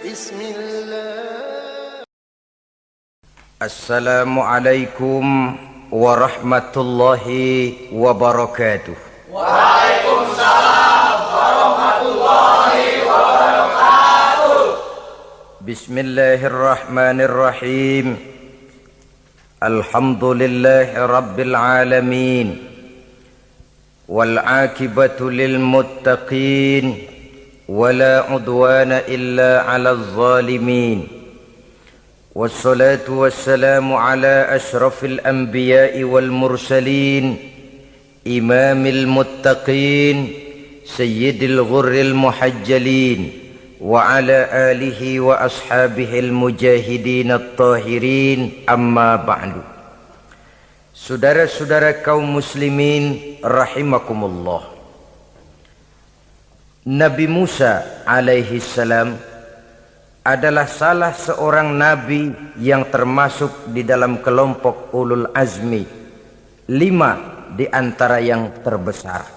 Bismillah. Assalamualaikum warahmatullahi wabarakatuh. Waalaikumsalam warahmatullahi wabarakatuh. Bismillahirrahmanirrahim. Alhamdulillahi rabbil alamin. Wal aqibatu lil muttaqin. Wala udwana illa 'alal zalimin. Wassalatu wassalamu ala asyrafil anbiya'i wal mursalin, imamil muttaqin, sayyidil ghurril muhajjalin, wa ala alihi wa ashabihil mujahidin at-tahirin, amma ba'du. Saudara-saudara kaum muslimin rahimakumullah. Nabi Musa alaihi salam adalah salah seorang nabi yang termasuk di dalam kelompok ulul azmi, 5 di antara yang terbesar.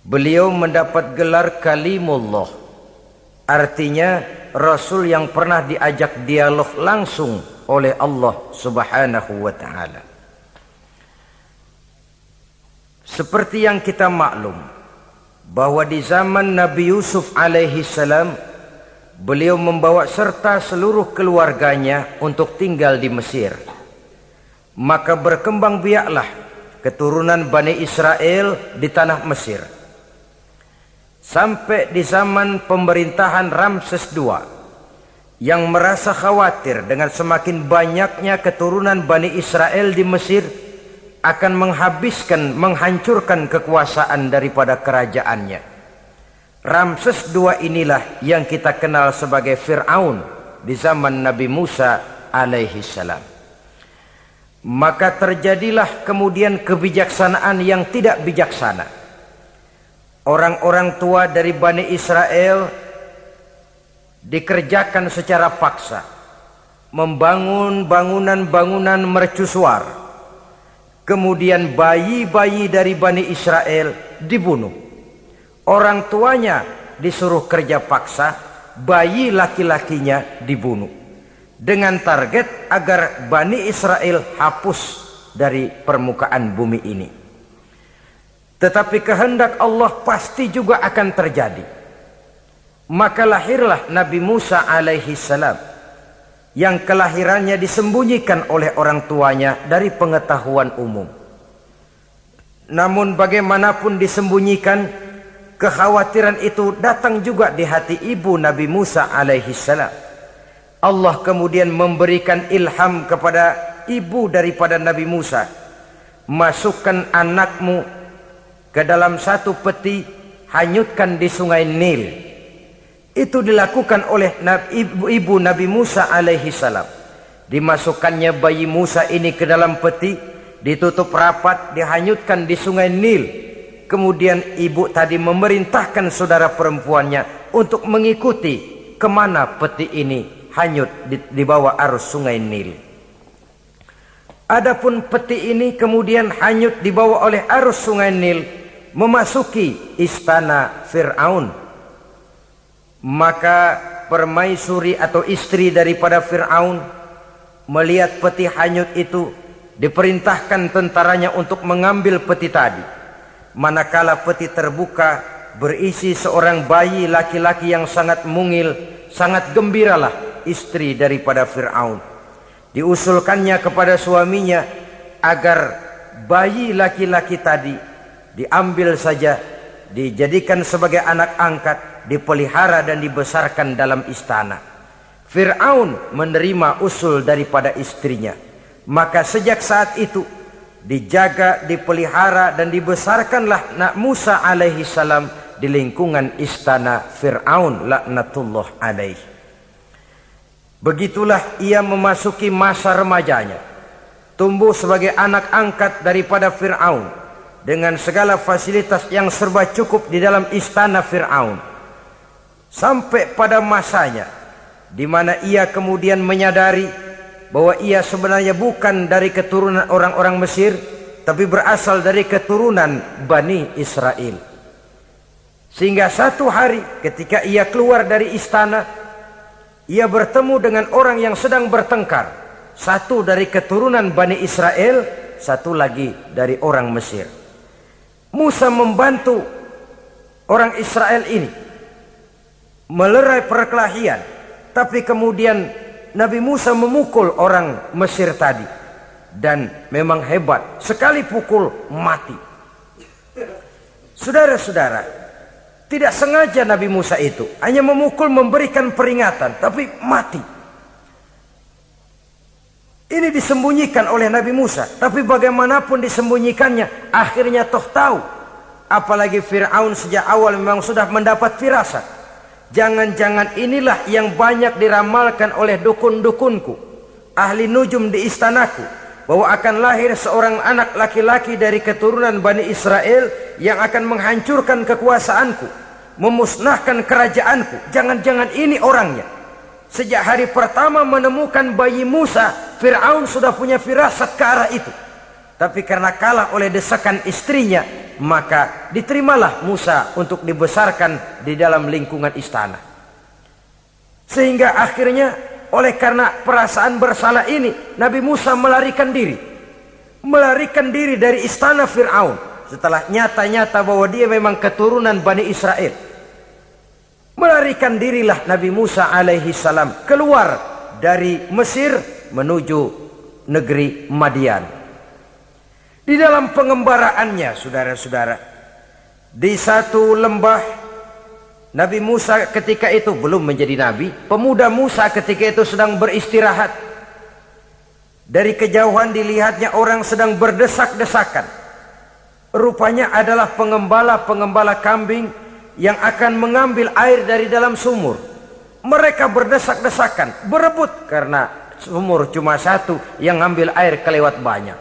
Beliau mendapat gelar kalimullah, artinya rasul yang pernah diajak dialog langsung oleh Allah subhanahu wa ta'ala. Seperti yang kita maklum bahwa di zaman Nabi Yusuf alaihi salam, beliau membawa serta seluruh keluarganya untuk tinggal di Mesir. Maka berkembang biaklah keturunan Bani Israel di tanah Mesir. Sampai di zaman pemerintahan Ramses II, yang merasa khawatir dengan semakin banyaknya keturunan Bani Israel di Mesir akan menghancurkan kekuasaan daripada kerajaannya. Ramses II inilah yang kita kenal sebagai Fir'aun di zaman Nabi Musa alaihi salam. Maka terjadilah kemudian kebijaksanaan yang tidak bijaksana. Orang-orang tua dari Bani Israel dikerjakan secara paksa, membangun bangunan-bangunan mercusuar. Kemudian bayi-bayi dari Bani Israel dibunuh. Orang tuanya disuruh kerja paksa, bayi laki-lakinya dibunuh. Dengan target agar Bani Israel hapus dari permukaan bumi ini. Tetapi kehendak Allah pasti juga akan terjadi. Maka lahirlah Nabi Musa alaihi salam, yang kelahirannya disembunyikan oleh orang tuanya dari pengetahuan umum. Namun bagaimanapun disembunyikan, kekhawatiran itu datang juga di hati ibu Nabi Musa alaihi salam. Allah kemudian memberikan ilham kepada ibu daripada Nabi Musa, masukkan anakmu ke dalam satu peti, hanyutkan di sungai Nil. Itu dilakukan oleh ibu Nabi Musa alaihi salam. Dimasukkannya bayi Musa ini ke dalam peti, ditutup rapat, dihanyutkan di sungai Nil. Kemudian ibu tadi memerintahkan saudara perempuannya untuk mengikuti kemana peti ini hanyut di bawah arus sungai Nil. Adapun peti ini kemudian hanyut dibawa oleh arus sungai Nil, memasuki istana Fir'aun. Maka permaisuri atau istri daripada Fir'aun melihat peti hanyut itu, diperintahkan tentaranya untuk mengambil peti tadi. Manakala peti terbuka, berisi seorang bayi laki-laki yang sangat mungil, sangat gembiralah istri daripada Fir'aun. Diusulkannya kepada suaminya agar bayi laki-laki tadi diambil saja, dijadikan sebagai anak angkat, dipelihara dan dibesarkan dalam istana. Fir'aun menerima usul daripada istrinya. Maka sejak saat itu dijaga, dipelihara dan dibesarkanlah Nabi Musa alaihi salam di lingkungan istana Fir'aun laknatullah alaih. Begitulah ia memasuki masa remajanya, tumbuh sebagai anak angkat daripada Fir'aun dengan segala fasilitas yang serba cukup di dalam istana Fir'aun. Sampai pada masanya di mana ia kemudian menyadari bahwa ia sebenarnya bukan dari keturunan orang-orang Mesir, tapi berasal dari keturunan Bani Israel. Sehingga satu hari ketika ia keluar dari istana, ia bertemu dengan orang yang sedang bertengkar, satu dari keturunan Bani Israel, satu lagi dari orang Mesir. Musa membantu orang Israel ini melerai perkelahian, tapi kemudian Nabi Musa memukul orang Mesir tadi, dan memang hebat, sekali pukul mati. Saudara-saudara, tidak sengaja Nabi Musa itu hanya memukul, memberikan peringatan, tapi mati. Ini disembunyikan oleh Nabi Musa, tapi bagaimanapun disembunyikannya, akhirnya toh tahu. Apalagi Fir'aun sejak awal memang sudah mendapat firasat. Jangan-jangan inilah yang banyak diramalkan oleh dukun-dukunku, ahli nujum di istanaku, bahwa akan lahir seorang anak laki-laki dari keturunan Bani Israel yang akan menghancurkan kekuasaanku, memusnahkan kerajaanku. Jangan-jangan ini orangnya. Sejak hari pertama menemukan bayi Musa, Fir'aun sudah punya firasat ke arah itu. Tapi karena kalah oleh desakan istrinya, maka diterimalah Musa untuk dibesarkan di dalam lingkungan istana. Sehingga akhirnya oleh karena perasaan bersalah ini, Nabi Musa melarikan diri. Melarikan diri dari istana Fir'aun setelah nyata-nyata bahwa dia memang keturunan Bani Israel. Melarikan dirilah Nabi Musa alaihi salam keluar dari Mesir menuju negeri Madian. Di dalam pengembaraannya, saudara-saudara, di satu lembah, Nabi Musa ketika itu belum menjadi nabi. Pemuda Musa ketika itu sedang beristirahat. Dari kejauhan dilihatnya orang sedang berdesak-desakan. Rupanya adalah pengembala-pengembala kambing yang akan mengambil air dari dalam sumur. Mereka berdesak-desakan, berebut karena sumur cuma satu, yang ngambil air kelewat banyak.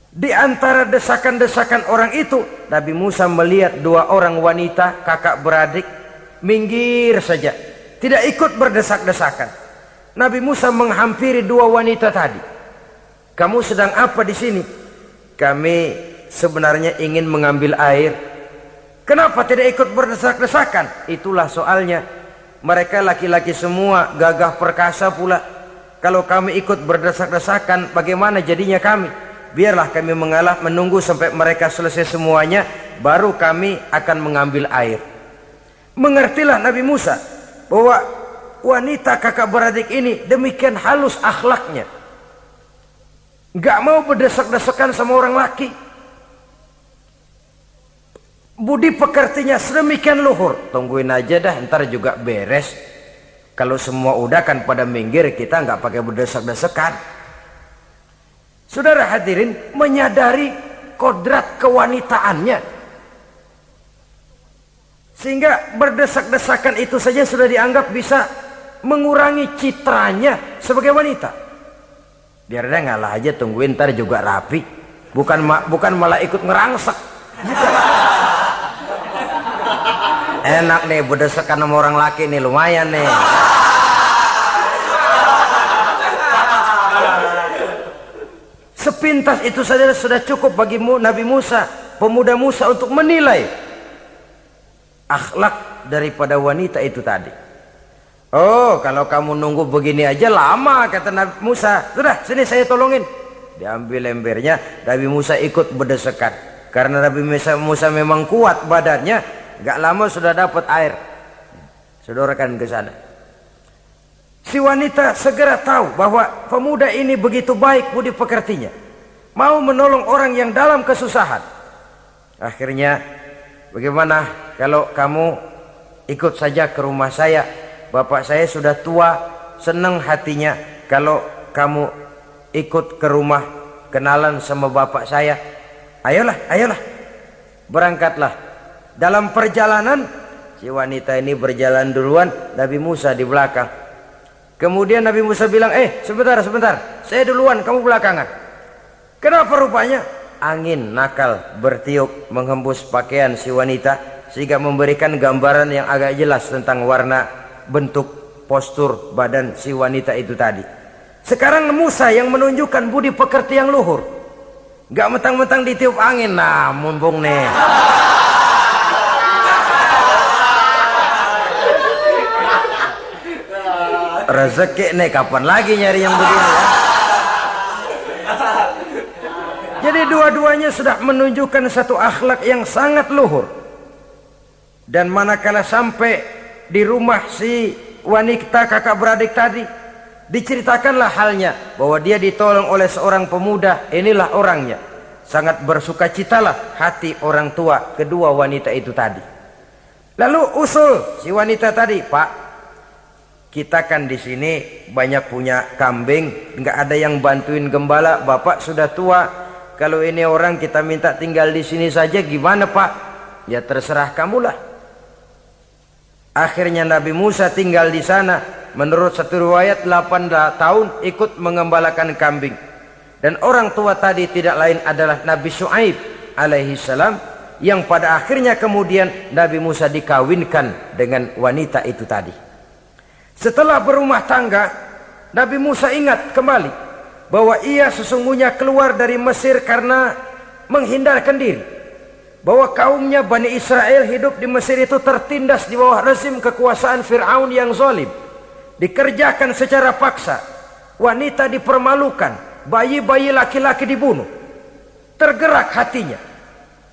Di antara desakan-desakan orang itu, Nabi Musa melihat dua orang wanita kakak beradik minggir saja, tidak ikut berdesak-desakan. Nabi Musa menghampiri dua wanita tadi. Kamu sedang apa di sini? Kami sebenarnya ingin mengambil air. Kenapa tidak ikut berdesak-desakan? Itulah soalnya. Mereka laki-laki semua, gagah perkasa pula. Kalau kami ikut berdesak-desakan, bagaimana jadinya kami? Biarlah kami mengalah, menunggu sampai mereka selesai semuanya, baru kami akan mengambil air. Mengertilah Nabi Musa bahwa wanita kakak beradik ini demikian halus akhlaknya, gak mau berdesak-desakan sama orang laki. Budi pekertinya sedemikian luhur. Tungguin aja dah, ntar juga beres. Kalau semua udah kan pada minggir, kita nggak pakai berdesak-desakan. Saudara hadirin, menyadari kodrat kewanitaannya, sehingga berdesak-desakan itu saja sudah dianggap bisa mengurangi citranya sebagai wanita. Biar dia ngalah aja, tungguin ntar juga rapi. Bukan malah ikut ngerangsek. Enak nih berdesakan sama orang laki nih, lumayan nih. Sepintas itu saja sudah cukup bagi Nabi Musa, pemuda Musa, untuk menilai akhlak daripada wanita itu tadi. Oh, kalau kamu nunggu begini aja lama, kata Nabi Musa. Sudah, sini saya tolongin. Diambil embernya, Nabi Musa ikut berdesakan. Karena Nabi Musa memang kuat badannya, gak lama sudah dapat air. Sodorakan ke sana. Si wanita segera tahu bahwa pemuda ini begitu baik budi pekertinya, mau menolong orang yang dalam kesusahan. Akhirnya, bagaimana kalau kamu ikut saja ke rumah saya? Bapak saya sudah tua, senang hatinya kalau kamu ikut ke rumah, kenalan sama bapak saya. Ayolah, ayolah, berangkatlah. Dalam perjalanan, si wanita ini berjalan duluan, Nabi Musa di belakang. Kemudian Nabi Musa bilang, sebentar, saya duluan, kamu belakangan. Kenapa rupanya? Angin nakal bertiup menghembus pakaian si wanita, sehingga memberikan gambaran yang agak jelas tentang warna, bentuk, postur badan si wanita itu tadi. Sekarang Musa yang menunjukkan budi pekerti yang luhur. Gak mentang-mentang ditiup angin, nah mumpung nih. rezeki nih kapan lagi nyari yang begini ya. Jadi dua-duanya sudah menunjukkan satu akhlak yang sangat luhur. Dan manakala sampai di rumah si wanita kakak beradik tadi, diceritakanlah halnya bahwa dia ditolong oleh seorang pemuda. Inilah orangnya. Sangat bersukacitalah hati orang tua kedua wanita itu tadi. Lalu usul si wanita tadi, Pak, kita kan di sini banyak punya kambing, nggak ada yang bantuin gembala. Bapak sudah tua. Kalau ini orang kita minta tinggal di sini saja, gimana Pak? Ya terserah kamulah. Akhirnya Nabi Musa tinggal di sana. Menurut satu riwayat 8 tahun ikut mengembalakan kambing. Dan orang tua tadi tidak lain adalah Nabi Syuaib alaihi salam, yang pada akhirnya kemudian Nabi Musa dikawinkan dengan wanita itu tadi. Setelah berumah tangga, Nabi Musa ingat kembali bahwa ia sesungguhnya keluar dari Mesir karena menghindarkan diri. Bahwa kaumnya Bani Israel hidup di Mesir itu tertindas di bawah rezim kekuasaan Fir'aun yang zalim. Dikerjakan secara paksa, wanita dipermalukan, bayi-bayi laki-laki dibunuh. Tergerak hatinya.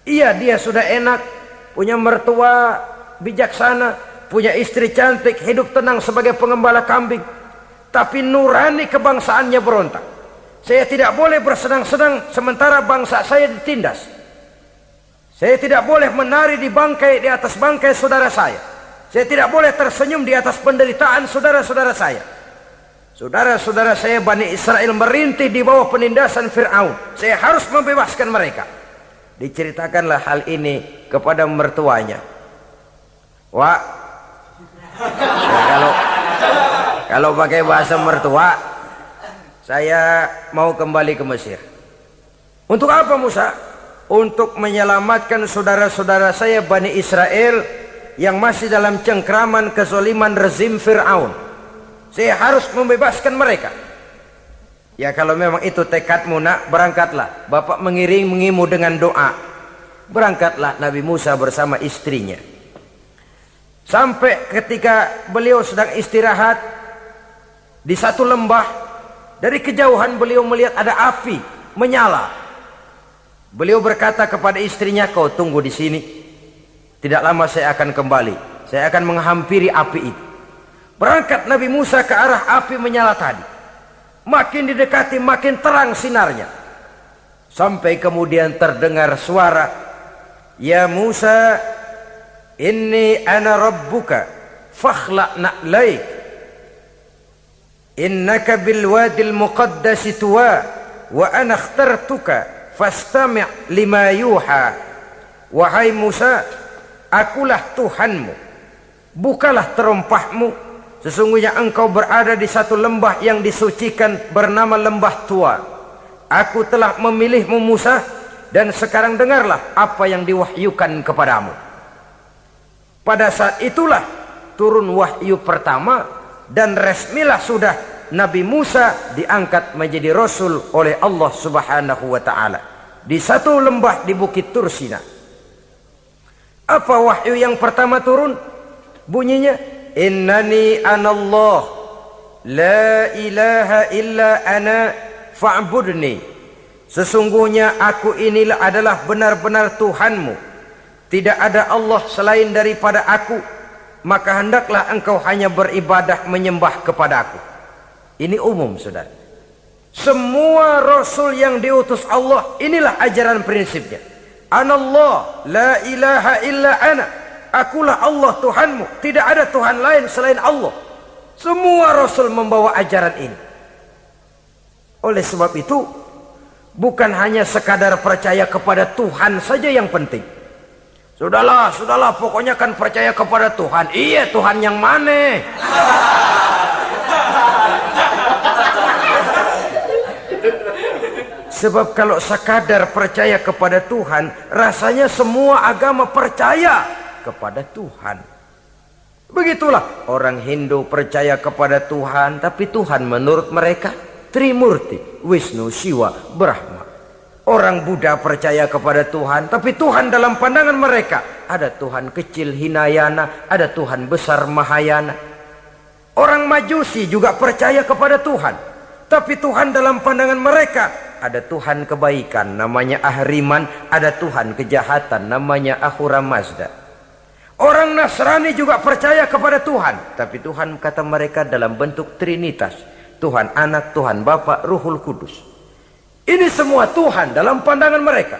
Dia sudah enak, punya mertua bijaksana, punya istri cantik, hidup tenang sebagai pengembala kambing. Tapi nurani kebangsaannya berontak. Saya tidak boleh bersenang-senang sementara bangsa saya ditindas. Saya tidak boleh menari di atas bangkai saudara saya. Saya tidak boleh tersenyum di atas penderitaan saudara-saudara saya. Saudara-saudara saya Bani Israel merintih di bawah penindasan Fir'aun. Saya harus membebaskan mereka. Diceritakanlah hal ini kepada mertuanya. Wah, ya kalau pakai bahasa mertua, saya mau kembali ke Mesir. Untuk apa Musa? Untuk menyelamatkan saudara-saudara saya Bani Israel yang masih dalam cengkraman kezaliman rezim Fir'aun. Saya harus membebaskan mereka. Ya kalau memang itu tekadmu nak, berangkatlah. Bapak mengiringimu dengan doa. Berangkatlah Nabi Musa bersama istrinya. Sampai ketika beliau sedang istirahat di satu lembah, dari kejauhan beliau melihat ada api menyala. Beliau berkata kepada istrinya, kau tunggu di sini. Tidak lama saya akan kembali. Saya akan menghampiri api itu. Berangkat Nabi Musa ke arah api menyala tadi. Makin didekati makin terang sinarnya. Sampai kemudian terdengar suara, ya Musa, inni ana rabbuka fakhla' na'laik. Innaka bil wadil muqaddasi tuwa wa ana akhtartuka fastami' lima yuha. Wahai Musa, akulah Tuhanmu, bukalah terompahmu. Sesungguhnya engkau berada di satu lembah yang disucikan bernama lembah tua. Aku telah memilihmu Musa, dan sekarang dengarlah apa yang diwahyukan kepadamu. Pada saat itulah turun wahyu pertama, dan resmilah sudah Nabi Musa diangkat menjadi Rasul oleh Allah subhanahu wa ta'ala. Di satu lembah di Bukit Tursina. Apa wahyu yang pertama turun? Bunyinya, innani anallah, la ilaha illa ana fa'budni. Sesungguhnya aku inilah adalah benar-benar Tuhanmu. Tidak ada Allah selain daripada aku. Maka hendaklah engkau hanya beribadah menyembah kepada aku. Ini umum saudara. Semua Rasul yang diutus Allah, inilah ajaran prinsipnya. Anallah, la ilaha illa ana. Akulah Allah Tuhanmu. Tidak ada Tuhan lain selain Allah. Semua Rasul membawa ajaran ini. Oleh sebab itu, bukan hanya sekadar percaya kepada Tuhan saja yang penting. Sudahlah, pokoknya kan percaya kepada Tuhan. Iya, Tuhan yang mana? Sebab kalau sekadar percaya kepada Tuhan, rasanya semua agama percaya kepada Tuhan. Begitulah orang Hindu percaya kepada Tuhan, tapi Tuhan menurut mereka Trimurti, Wisnu, Siwa, Brahma. Orang Buddha percaya kepada Tuhan, tapi Tuhan dalam pandangan mereka ada Tuhan kecil Hinayana, ada Tuhan besar Mahayana. Orang Majusi juga percaya kepada Tuhan. Tapi Tuhan dalam pandangan mereka, ada Tuhan kebaikan namanya Ahriman, ada Tuhan kejahatan namanya Ahura Mazda. Orang Nasrani juga percaya kepada Tuhan, tapi Tuhan kata mereka dalam bentuk Trinitas. Tuhan Anak, Tuhan Bapa, Ruhul Kudus. Ini semua Tuhan dalam pandangan mereka.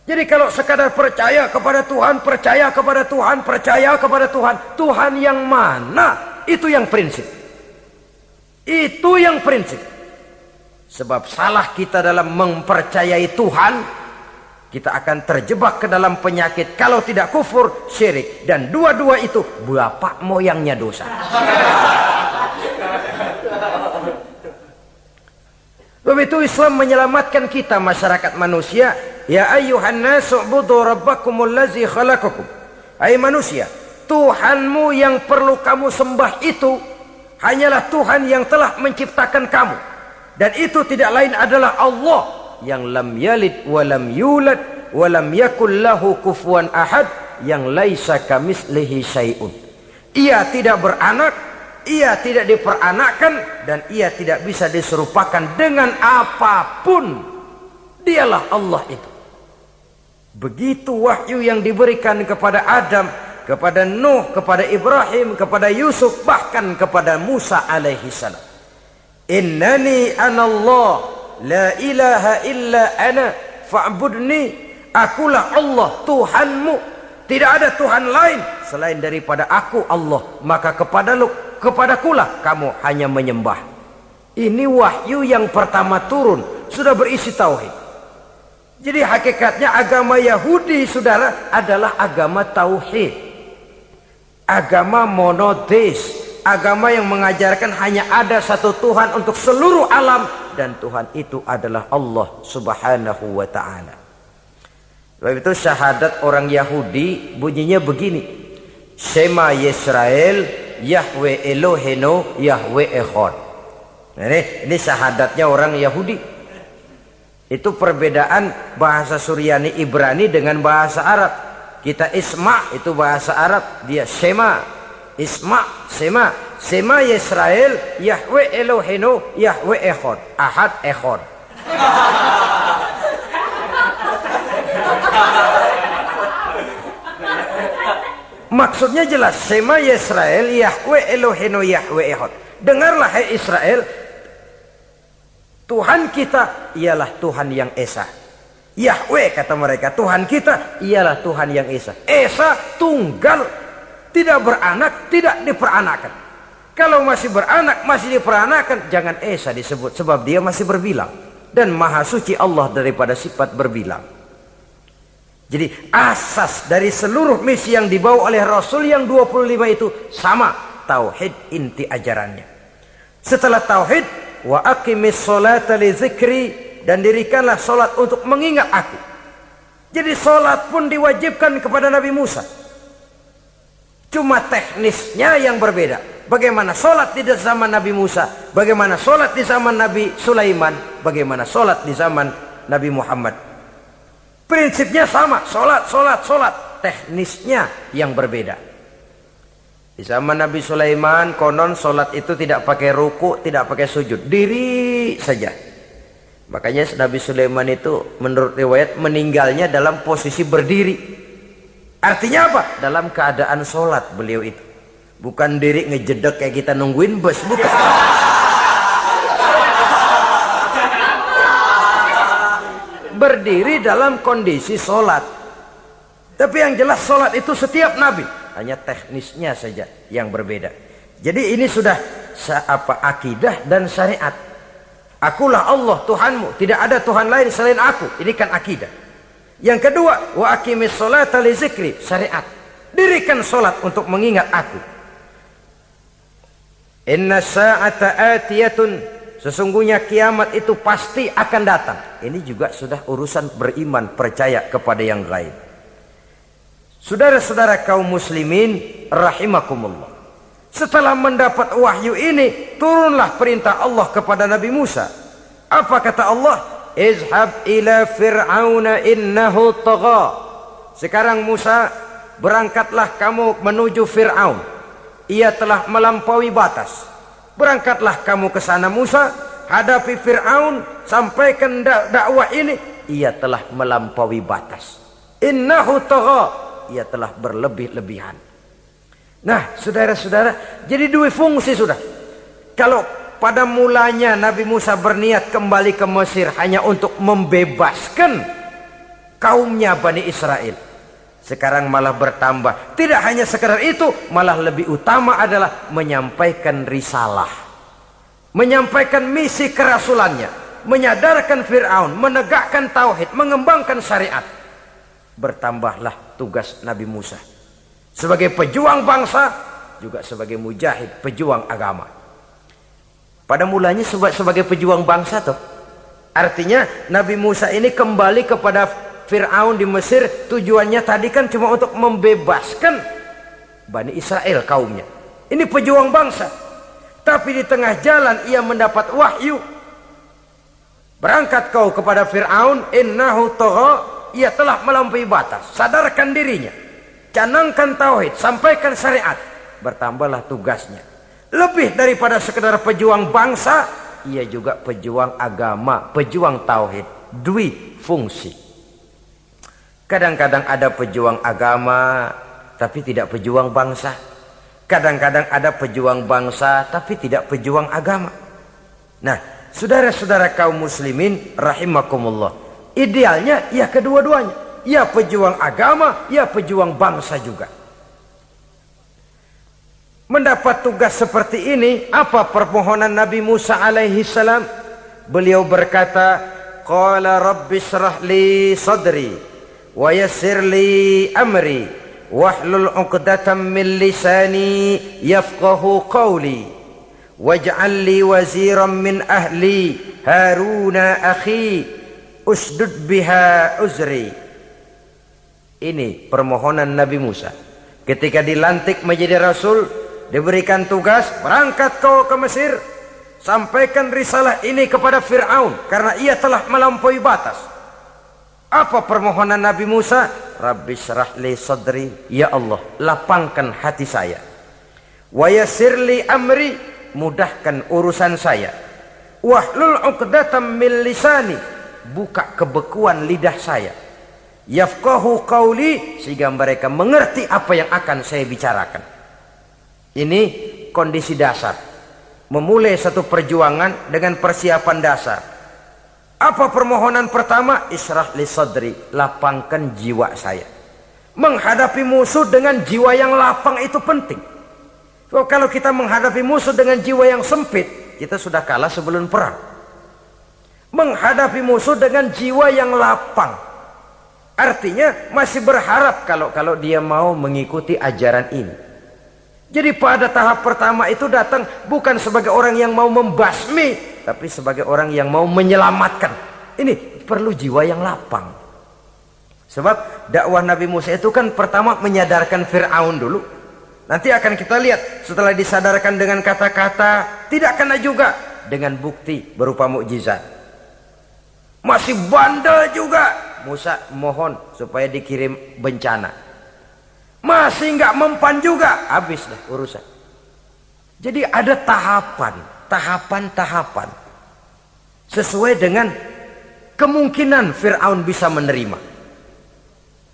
Jadi kalau sekadar percaya kepada Tuhan, percaya kepada Tuhan, percaya kepada Tuhan, Tuhan yang mana? Itu yang prinsip. Itu yang prinsip. Sebab salah kita dalam mempercayai Tuhan, kita akan terjebak ke dalam penyakit. Kalau tidak kufur, syirik. Dan dua-dua itu bapak moyangnya dosa. Begitu Islam menyelamatkan kita masyarakat manusia. Ya ayyuhan nasu ubudu rabbakumul ladzi khalaqakum. Hai manusia, Tuhanmu yang perlu kamu sembah itu hanyalah Tuhan yang telah menciptakan kamu. Dan itu tidak lain adalah Allah yang lam yalid wa lam yulad wa lam yakul lahu kufuwan ahad, yang laisa kamislihi syai'un. Ia tidak beranak, ia tidak diperanakkan, dan ia tidak bisa diserupakan dengan apapun. Dialah Allah itu. Begitu wahyu yang diberikan kepada Adam, kepada Nuh, kepada Ibrahim, kepada Yusuf, bahkan kepada Musa alaihi salam. Innani anallah la ilaha illa ana fa'budni. Akulah Allah Tuhanmu, tidak ada Tuhan lain selain daripada aku Allah, maka kepadakulah kamu hanya menyembah. Ini wahyu yang pertama turun, sudah berisi tauhid. Jadi hakikatnya agama Yahudi, saudara, adalah agama tauhid, agama monoteis, agama yang mengajarkan hanya ada satu Tuhan untuk seluruh alam, dan Tuhan itu adalah Allah subhanahu wa ta'ala. Sebab itu syahadat orang Yahudi bunyinya begini: Shema Yisrael Yahweh Elohenu Yahweh Echad. Nah, ini syahadatnya orang Yahudi. Itu perbedaan bahasa Suryani Ibrani dengan bahasa Arab. Kita Isma itu bahasa Arab, dia Shema. Isma, Shema. Shema Yisrael Yahweh Elohenu Yahweh Echad. Ahad Echad. Maksudnya jelas, Shema Yisrael Yahweh Elohenu Yahweh Echad. Dengarlah hai Israel, Tuhan kita ialah Tuhan yang Esa. Yahweh kata mereka, Tuhan kita ialah Tuhan yang Esa. Esa tunggal, tidak beranak, tidak diperanakan. Kalau masih beranak, masih diperanakan, jangan Esa disebut, sebab dia masih berbilang. Dan maha suci Allah daripada sifat berbilang. Jadi asas dari seluruh misi yang dibawa oleh Rasul yang 25 itu sama, tauhid inti ajarannya. Setelah tauhid, wa aqimis sholata li dzikri, dan dirikanlah solat untuk mengingat aku. Jadi solat pun diwajibkan kepada Nabi Musa. Cuma teknisnya yang berbeda. Bagaimana solat di zaman Nabi Musa, bagaimana solat di zaman Nabi Sulaiman, bagaimana solat di zaman Nabi Muhammad. Prinsipnya sama, solat. Teknisnya yang berbeda. Di zaman Nabi Sulaiman konon solat itu tidak pakai ruku, tidak pakai sujud, diri saja. Makanya Nabi Sulaiman itu menurut riwayat meninggalnya dalam posisi berdiri. Artinya apa? Dalam keadaan solat beliau itu. Bukan diri ngejedek kayak kita nungguin bus, bukan. Berdiri dalam kondisi solat. Tapi yang jelas solat itu setiap Nabi, hanya teknisnya saja yang berbeda. Jadi ini sudah akidah dan syariat. Akulah Allah Tuhanmu, tidak ada Tuhan lain selain aku. Ini kan akidah. Yang kedua, wa aqimis sholata li dzikri, syariat. Dirikan solat untuk mengingat aku. Inna sa'ata atiyatun, sesungguhnya kiamat itu pasti akan datang. Ini juga sudah urusan beriman, percaya kepada yang gaib. Saudara-saudara kaum muslimin rahimakumullah. Setelah mendapat wahyu ini, turunlah perintah Allah kepada Nabi Musa. Apa kata Allah? Izhab ila fir'auna innahu tagha. Sekarang Musa, berangkatlah kamu menuju Fir'aun. ia telah melampaui batas. Berangkatlah kamu ke sana Musa, hadapi Fir'aun, sampaikan dakwah ini. Ia telah melampaui batas. Innahu tagha, ia telah berlebih-lebihan. Nah, saudara-saudara, jadi dua fungsi sudah. Kalau pada mulanya Nabi Musa berniat kembali ke Mesir hanya untuk membebaskan kaumnya Bani Israel, sekarang malah bertambah. Tidak hanya sekedar itu, malah lebih utama adalah menyampaikan risalah, menyampaikan misi kerasulannya, menyadarkan Fir'aun, menegakkan tauhid, mengembangkan syariat. Bertambahlah tugas Nabi Musa sebagai pejuang bangsa, juga sebagai mujahid, pejuang agama. Pada mulanya sebagai pejuang bangsa tuh, artinya Nabi Musa ini kembali kepada Fir'aun di Mesir, tujuannya tadi kan cuma untuk membebaskan Bani Israel kaumnya. Ini pejuang bangsa. Tapi di tengah jalan ia mendapat wahyu. Berangkat kau kepada Fir'aun, innahu tagha, ia telah melampaui batas. Sadarkan dirinya, canangkan tauhid, sampaikan syariat. Bertambahlah tugasnya. Lebih daripada sekedar pejuang bangsa, ia juga pejuang agama, pejuang tauhid. Dwi fungsi. Kadang-kadang ada pejuang agama tapi tidak pejuang bangsa. Kadang-kadang ada pejuang bangsa tapi tidak pejuang agama. Nah, saudara-saudara kaum muslimin rahimakumullah, idealnya ya kedua-duanya. Ya pejuang agama, ya pejuang bangsa juga. Mendapat tugas seperti ini, apa permohonan Nabi Musa alaihi salam? Beliau berkata, qala rabbi shrah li sadri wa yassir li amri wahlul 'uqdatam min lisani yafqahu qawli waj'al li waziran min ahli Haruna akhi usdud biha uzri. Ini permohonan Nabi Musa ketika dilantik menjadi rasul, diberikan tugas, berangkat kau ke Mesir, sampaikan risalah ini kepada Fir'aun karena ia telah melampaui batas. Apa permohonan Nabi Musa? Rabbi syrah li sadri, ya Allah, lapangkan hati saya. Wa yassir li amri, mudahkan urusan saya. Wahlul 'uqdatam min lisani, buka kebekuan lidah saya. Yafqahu qawli, sehingga mereka mengerti apa yang akan saya bicarakan. Ini kondisi dasar. Memulai satu perjuangan dengan persiapan dasar. Apa permohonan pertama? Isyrah li sadri, lapangkan jiwa saya. Menghadapi musuh dengan jiwa yang lapang itu penting. So, kalau kita menghadapi musuh dengan jiwa yang sempit, kita sudah kalah sebelum perang. Menghadapi musuh dengan jiwa yang lapang, artinya masih berharap kalau dia mau mengikuti ajaran ini. Jadi pada tahap pertama itu datang bukan sebagai orang yang mau membasmi, tapi sebagai orang yang mau menyelamatkan. Ini perlu jiwa yang lapang. Sebab dakwah Nabi Musa itu kan pertama menyadarkan Fir'aun dulu. Nanti akan kita lihat setelah disadarkan dengan kata-kata, tidak kena juga dengan bukti berupa mukjizat. Masih bandel juga. Musa mohon supaya dikirim bencana. Masih nggak mempan juga, habis dah urusan. Jadi ada tahapan-tahapan sesuai dengan kemungkinan Fir'aun bisa menerima.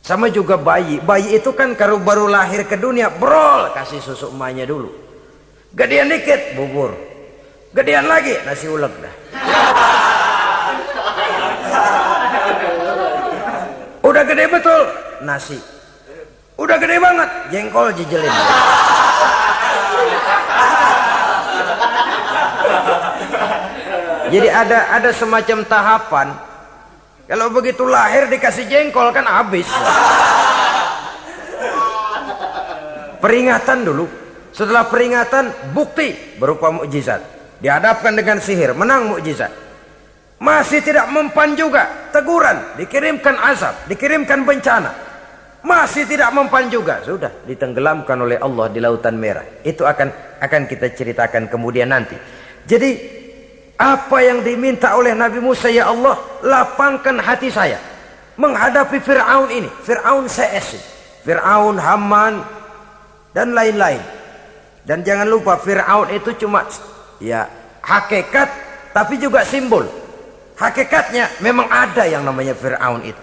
Sama juga bayi itu kan kalau baru lahir ke dunia, brol, kasih susu emaknya dulu. Gedean dikit, bubur. Gedean lagi, nasi ulek dah. Udah gede betul, nasi. Udah gede banget, jengkol jijelin. Jadi ada semacam tahapan. Kalau begitu lahir dikasih jengkol kan habis. Peringatan dulu. Setelah peringatan, bukti berupa mukjizat. Dihadapkan dengan sihir, menang mukjizat. Masih tidak mempan juga, teguran, dikirimkan azab, dikirimkan bencana. Masih tidak mempan juga, sudah ditenggelamkan oleh Allah di Lautan Merah. Itu akan kita ceritakan kemudian nanti. Jadi apa yang diminta oleh Nabi Musa, ya Allah, lapangkan hati saya menghadapi Fir'aun ini. Fir'aun CS, Fir'aun, Haman dan lain-lain. Dan jangan lupa Fir'aun itu cuma ya hakikat tapi juga simbol. Hakikatnya memang ada yang namanya Fir'aun itu.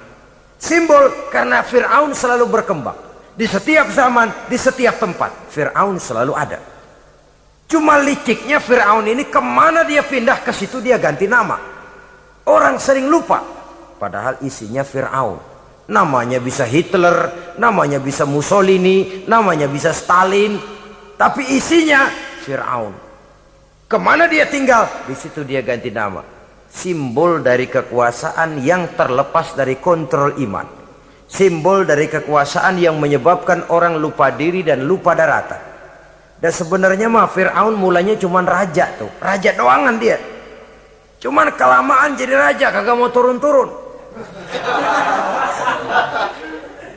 Simbol karena Fir'aun selalu berkembang. Di setiap zaman, di setiap tempat Fir'aun selalu ada. Cuma liciknya Fir'aun ini kemana dia pindah, ke situ dia ganti nama. Orang sering lupa padahal isinya Fir'aun. Namanya bisa Hitler, namanya bisa Mussolini, namanya bisa Stalin, tapi isinya Fir'aun. Kemana dia tinggal, di situ dia ganti nama. Simbol dari kekuasaan yang terlepas dari kontrol iman. Simbol dari kekuasaan yang menyebabkan orang lupa diri dan lupa daratan. Dan sebenarnya mah Fir'aun mulanya cuman raja tuh, raja doangan dia. Cuman kelamaan jadi raja kagak mau turun-turun.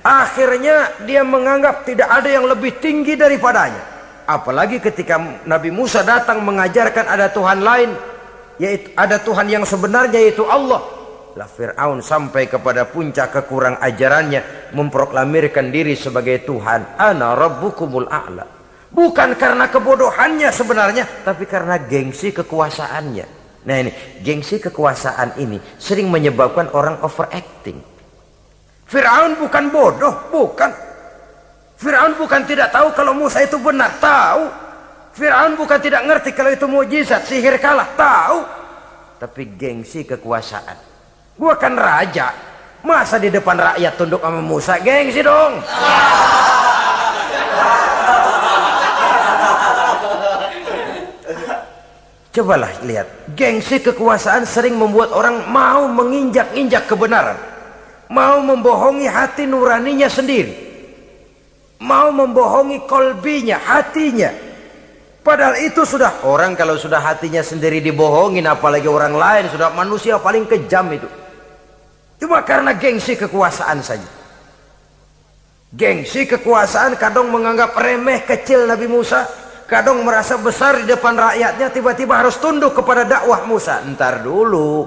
Akhirnya dia menganggap tidak ada yang lebih tinggi daripadanya. Apalagi ketika Nabi Musa datang mengajarkan ada Tuhan lain, yaitu ada Tuhan yang sebenarnya yaitu Allah. Lah Fir'aun sampai kepada puncak kekurang ajarannya memproklamirkan diri sebagai Tuhan. Ana rabbukumul a'la. Bukan karena kebodohannya sebenarnya, tapi karena gengsi kekuasaannya. Nah ini, gengsi kekuasaan ini sering menyebabkan orang overacting. Fir'aun bukan bodoh, bukan. Fir'aun bukan tidak tahu kalau Musa itu benar, tahu. Fir'aun bukan tidak ngerti kalau itu mukjizat, sihir kalah, tahu. Tapi gengsi kekuasaan. Gua kan raja, masa di depan rakyat tunduk sama Musa, gengsi dong. Cobalah lihat, gengsi kekuasaan sering membuat orang mau menginjak-injak kebenaran, mau membohongi hati nuraninya sendiri, mau membohongi kolbinya, hatinya. Padahal itu sudah, orang kalau sudah hatinya sendiri dibohongin, apalagi orang lain, sudah manusia paling kejam itu. Cuma karena gengsi kekuasaan saja. Gengsi kekuasaan kadang menganggap remeh kecil Nabi Musa, kadang merasa besar di depan rakyatnya, tiba-tiba harus tunduk kepada dakwah Musa. Ntar dulu,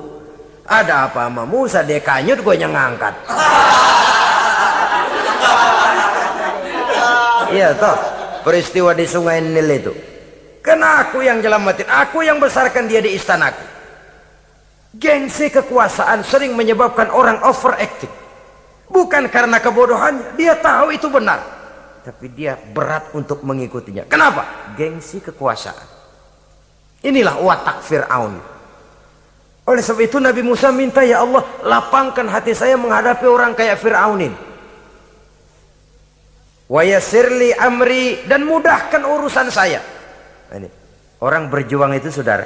ada apa sama Musa, dia kanyut, gue yang ngangkat. Iya toh, peristiwa di Sungai Nil itu. Karena aku yang nyelamatin, aku yang besarkan dia di istanaku. Gengsi kekuasaan sering menyebabkan orang overacting. Bukan karena kebodohannya, dia tahu itu benar, tapi dia berat untuk mengikutinya. Kenapa? Gengsi kekuasaan. Inilah watak Fir'aun. Oleh sebab itu Nabi Musa minta, ya Allah, lapangkan hati saya menghadapi orang kayak Fir'aun ini. Wa yassirli amri, dan mudahkan urusan saya. Ini orang berjuang itu, saudara,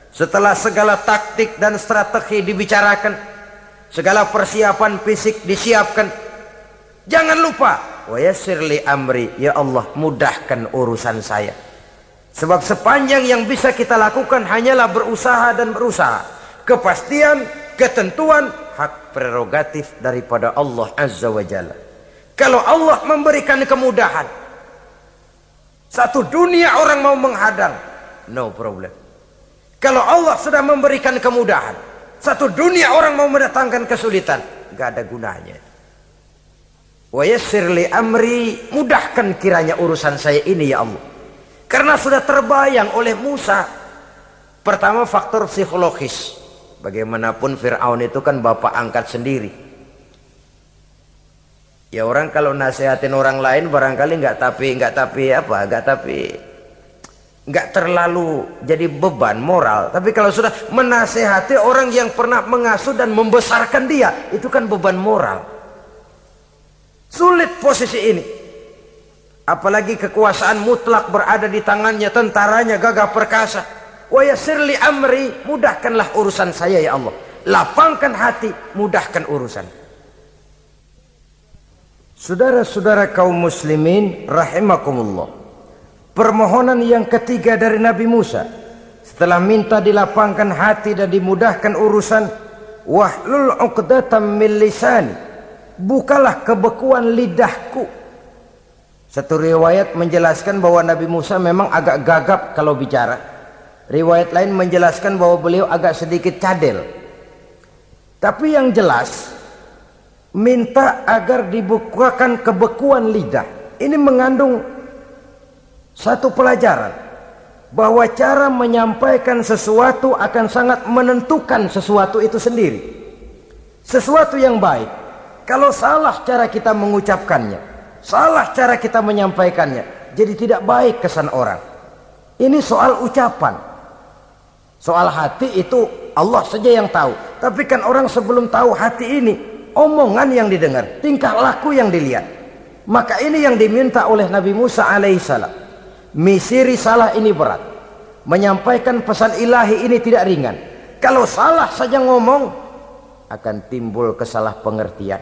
setelah segala taktik dan strategi dibicarakan, segala persiapan fisik disiapkan, jangan lupa wa yassirli amri, ya Allah, mudahkan urusan saya. Sebab sepanjang yang bisa kita lakukan hanyalah berusaha dan berusaha. Kepastian, ketentuan, hak prerogatif daripada Allah Azza wa Jalla. Kalau Allah memberikan kemudahan, satu dunia orang mau menghadang, no problem. Kalau Allah sudah memberikan kemudahan, satu dunia orang mau mendatangkan kesulitan, gak ada gunanya. Wa yassirli amri, mudahkan kiranya urusan saya ini ya Allah. Karena sudah terbayang oleh Musa. Pertama, faktor psikologis. Bagaimanapun Fir'aun itu kan bapak angkat sendiri. Ya orang kalau nasihatin orang lain barangkali nggak terlalu jadi beban moral. Tapi kalau sudah menasehati orang yang pernah mengasuh dan membesarkan dia, itu kan beban moral. Sulit posisi ini. Apalagi kekuasaan mutlak berada di tangannya, tentaranya gagah perkasa. Wa yassirli amri, mudahkanlah urusan saya ya Allah. Lapangkan hati, mudahkan urusan. Saudara-saudara kaum muslimin rahimakumullah. Permohonan yang ketiga dari Nabi Musa, setelah minta dilapangkan hati dan dimudahkan urusan, wahlul 'uqdatam min lisani, bukalah kebekuan lidahku. Satu riwayat menjelaskan bahwa Nabi Musa memang agak gagap kalau bicara. Riwayat lain menjelaskan bahwa beliau agak sedikit cadel. Tapi yang jelas, minta agar dibukakan kebekuan lidah. Ini mengandung Satu pelajaran bahwa cara menyampaikan sesuatu akan sangat menentukan sesuatu itu sendiri. Sesuatu yang baik, kalau salah cara kita mengucapkannya, salah cara kita menyampaikannya, jadi tidak baik kesan orang. Ini soal ucapan. Soal hati itu Allah saja yang tahu. Tapi kan orang sebelum tahu hati ini, omongan yang didengar, tingkah laku yang dilihat. Maka ini yang diminta oleh Nabi Musa alaihissalam. Misi risalah ini berat. Menyampaikan pesan ilahi ini tidak ringan. Kalau salah saja ngomong, akan timbul kesalah pengertian.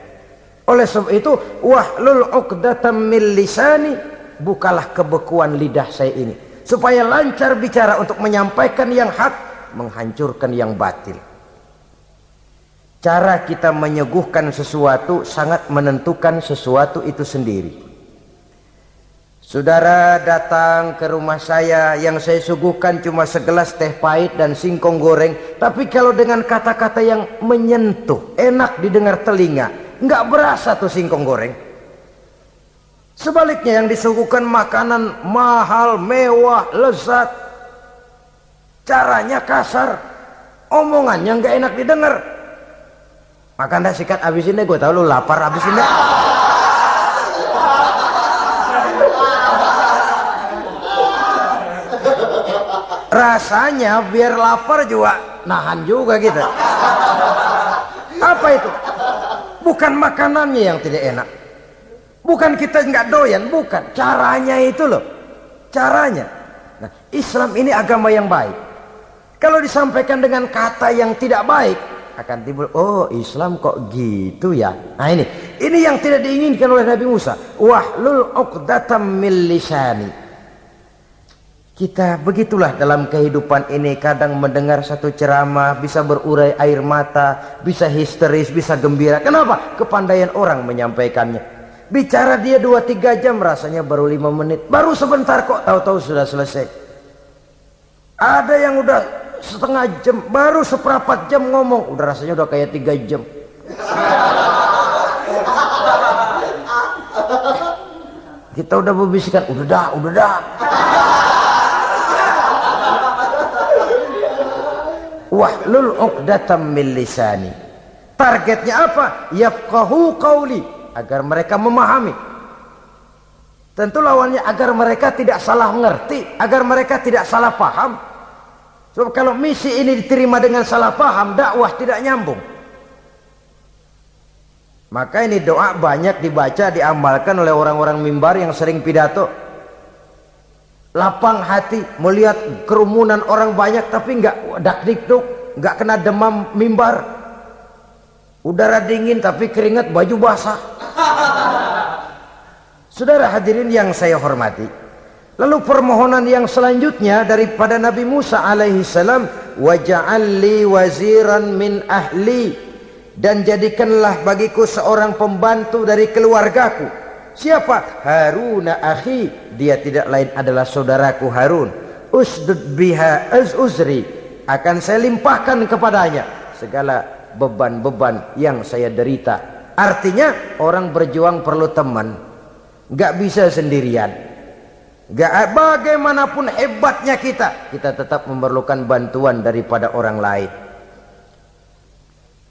Oleh sebab itu, wahlul 'uqdatam min lisani, bukalah kebekuan lidah saya ini supaya lancar bicara untuk menyampaikan yang hak, menghancurkan yang batil. Cara kita menyuguhkan sesuatu sangat menentukan sesuatu itu sendiri. Saudara datang ke rumah saya, yang saya suguhkan cuma segelas teh pahit dan singkong goreng, tapi kalau dengan kata-kata yang menyentuh, enak didengar telinga, nggak berasa tuh singkong goreng. Sebaliknya yang disuguhkan makanan mahal, mewah, lezat, caranya kasar, omongannya nggak enak didengar. Makan dah sikat abisin deh, gue tahu lu lapar, abisin deh. Rasanya biar lapar juga nahan juga gitu. Apa itu? Bukan makanannya yang tidak enak, bukan kita nggak doyan, bukan caranya itu loh, caranya. Nah, Islam ini agama yang baik. Kalau disampaikan dengan kata yang tidak baik, akan timbul, oh Islam kok gitu ya. Nah ini yang tidak diinginkan oleh Nabi Musa. Wahlul 'uqdatam min lisani. Kita begitulah dalam kehidupan ini, kadang mendengar satu ceramah bisa berurai air mata, bisa histeris, bisa gembira. Kenapa? Kepandaian orang menyampaikannya. Bicara dia 2-3 jam, rasanya baru 5 menit, baru sebentar kok tahu-tahu sudah selesai. Ada yang udah setengah jam, baru seperempat jam ngomong, udah rasanya udah kayak 3 jam. Kita udah berbisikkan, udah dah. Wahlul 'uqdatam min lisani. Targetnya apa? Yafqahu qauli, agar mereka memahami. Tentu lawannya agar mereka tidak salah mengerti, agar mereka tidak salah paham. Sebab kalau misi ini diterima dengan salah paham, dakwah tidak nyambung. Maka ini doa banyak dibaca, diamalkan oleh orang-orang mimbar yang sering pidato. Lapang hati melihat kerumunan orang banyak, tapi nggak dak-dikduk, nggak kena demam mimbar. Udara dingin tapi keringat, baju basah. Saudara hadirin yang saya hormati, lalu permohonan yang selanjutnya daripada Nabi Musa alaihi salam, waj'al li waziran min ahli, dan jadikanlah bagiku seorang pembantu dari keluargaku. Siapa? Haruna akhi, dia tidak lain adalah saudaraku Harun. Usdud biha uzri, akan saya limpahkan kepadanya segala beban-beban yang saya derita. Artinya orang berjuang perlu teman, nggak bisa sendirian. Nggak, bagaimanapun hebatnya kita tetap memerlukan bantuan daripada orang lain.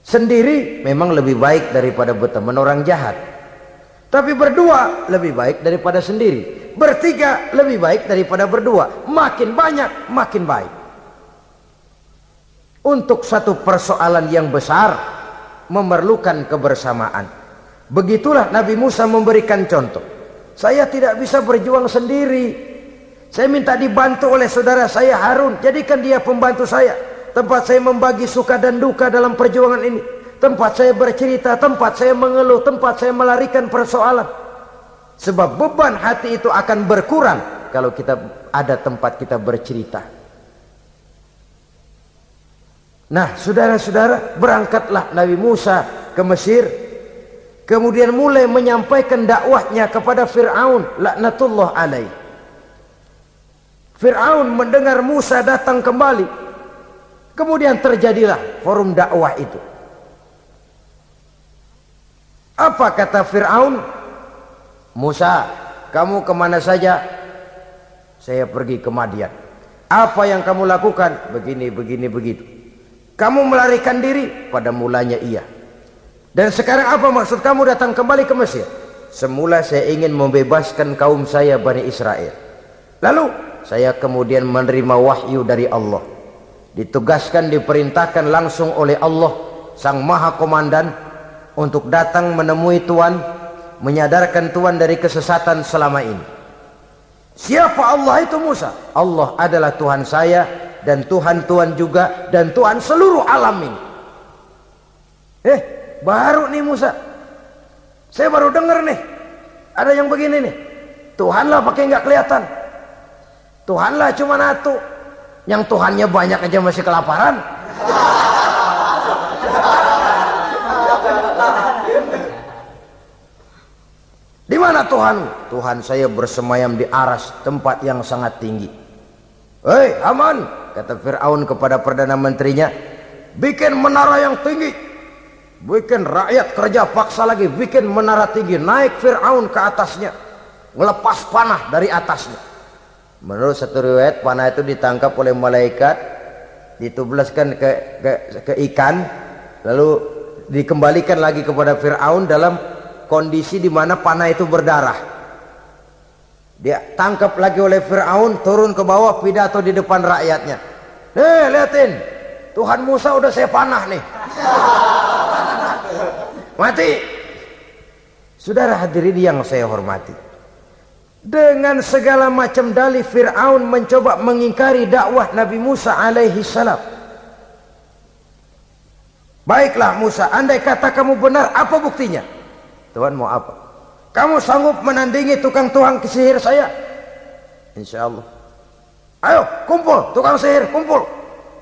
Sendiri memang lebih baik daripada berteman orang jahat. Tapi berdua lebih baik daripada sendiri. Bertiga lebih baik daripada berdua. Makin banyak makin baik. Untuk satu persoalan yang besar memerlukan kebersamaan. Begitulah Nabi Musa memberikan contoh. Saya tidak bisa berjuang sendiri. Saya minta dibantu oleh saudara saya Harun. Jadikan dia pembantu saya. Tempat saya membagi suka dan duka dalam perjuangan ini. Tempat saya bercerita, tempat saya mengeluh, tempat saya melarikan persoalan. Sebab beban hati itu akan berkurang kalau kita ada tempat kita bercerita. Nah, saudara-saudara, berangkatlah Nabi Musa ke Mesir. Kemudian mulai menyampaikan dakwahnya kepada Fir'aun, laknatullah alaih. Fir'aun mendengar Musa datang kembali. Kemudian terjadilah forum dakwah itu. Apa kata Fir'aun? Musa, kamu kemana saja? Saya pergi ke Madian. Apa yang kamu lakukan? Begini, begini, begitu. Kamu melarikan diri? Pada mulanya iya. Dan sekarang apa maksud kamu datang kembali ke Mesir? Semula saya ingin membebaskan kaum saya Bani Israel. Lalu saya kemudian menerima wahyu dari Allah. Ditugaskan, diperintahkan langsung oleh Allah Sang Maha Komandan untuk datang menemui Tuhan, menyadarkan Tuhan dari kesesatan selama ini. Siapa Allah itu Musa? Allah adalah Tuhan saya dan Tuhan juga dan Tuhan seluruh alam ini. Baru nih Musa, saya baru dengar nih ada yang begini nih. Tuhanlah pakai nggak kelihatan, Tuhanlah cuma satu, yang Tuhannya banyak aja masih kelaparan. Di mana Tuhan? Tuhan saya bersemayam di aras, tempat yang sangat tinggi. Hei Haman, kata Fir'aun kepada Perdana Menterinya, bikin menara yang tinggi, bikin rakyat kerja paksa lagi, bikin menara tinggi. Naik Fir'aun ke atasnya, ngelepas panah dari atasnya. Menurut satu riwayat, panah itu ditangkap oleh malaikat, ditublaskan ke ikan, lalu dikembalikan lagi kepada Fir'aun dalam kondisi di mana panah itu berdarah. Dia tangkap lagi oleh Fir'aun, turun ke bawah, pidato di depan rakyatnya. Lihatin, Tuhan Musa udah saya panah nih. Mati. Saudara hadirin yang saya hormati, dengan segala macam dalih Fir'aun mencoba mengingkari dakwah Nabi Musa alaihi salam. Baiklah Musa, andai kata kamu benar, apa buktinya? Tuhan mau apa? Kamu sanggup menandingi tukang sihir saya? Insya Allah. Ayo kumpul tukang sihir, kumpul.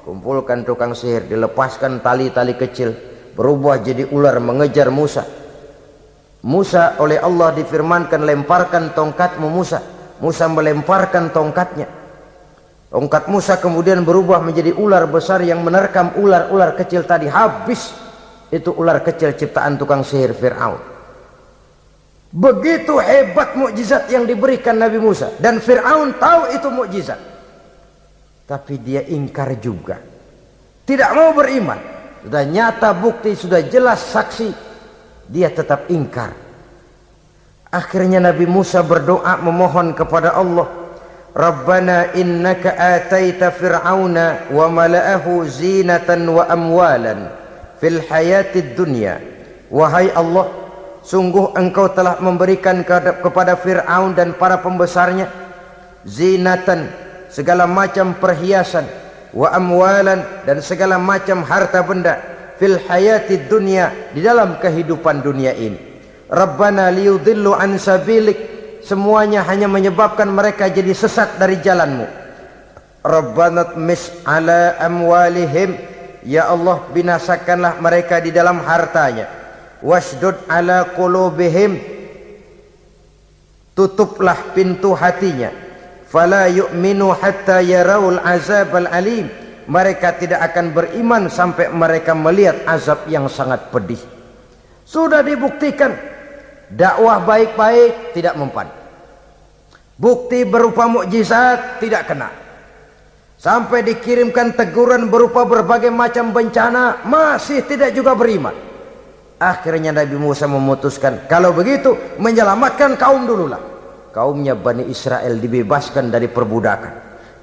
Kumpulkan tukang sihir, dilepaskan tali-tali kecil, berubah jadi ular mengejar Musa. Musa oleh Allah difirmankan, lemparkan tongkatmu Musa. Musa melemparkan tongkatnya. Tongkat Musa kemudian berubah menjadi ular besar yang menerkam ular-ular kecil tadi. Habis itu ular kecil ciptaan tukang sihir Fir'aun. Begitu hebat mukjizat yang diberikan Nabi Musa, dan Fir'aun tahu itu mukjizat, tapi dia ingkar juga, tidak mau beriman. Sudah nyata bukti, sudah jelas saksi, dia tetap ingkar. Akhirnya Nabi Musa berdoa memohon kepada Allah, Rabbana innaka ataita fir'auna wa mala'ahu zinatan wa amwalan fil hayatid dunya. Wahai Allah, sungguh engkau telah memberikan kepada Fir'aun dan para pembesarnya zinatan, segala macam perhiasan, wa amwalan, dan segala macam harta benda, fil hayatid dunya, di dalam kehidupan dunia ini. Rabbana liyudillu an sabilik, semuanya hanya menyebabkan mereka jadi sesat dari jalanmu. Rabbana tmis ala amwalihim, ya Allah binasakanlah mereka di dalam hartanya. Wasdud ala qulubihim, tutuplah pintu hatinya. Fala yu'minu hatta yarawul azabal alim, mereka tidak akan beriman sampai mereka melihat azab yang sangat pedih. Sudah dibuktikan dakwah baik-baik tidak mempan, bukti berupa mukjizat tidak kena, sampai dikirimkan teguran berupa berbagai macam bencana masih tidak juga beriman. Akhirnya Nabi Musa memutuskan, kalau begitu menyelamatkan kaum dululah. Kaumnya Bani Israel dibebaskan dari perbudakan,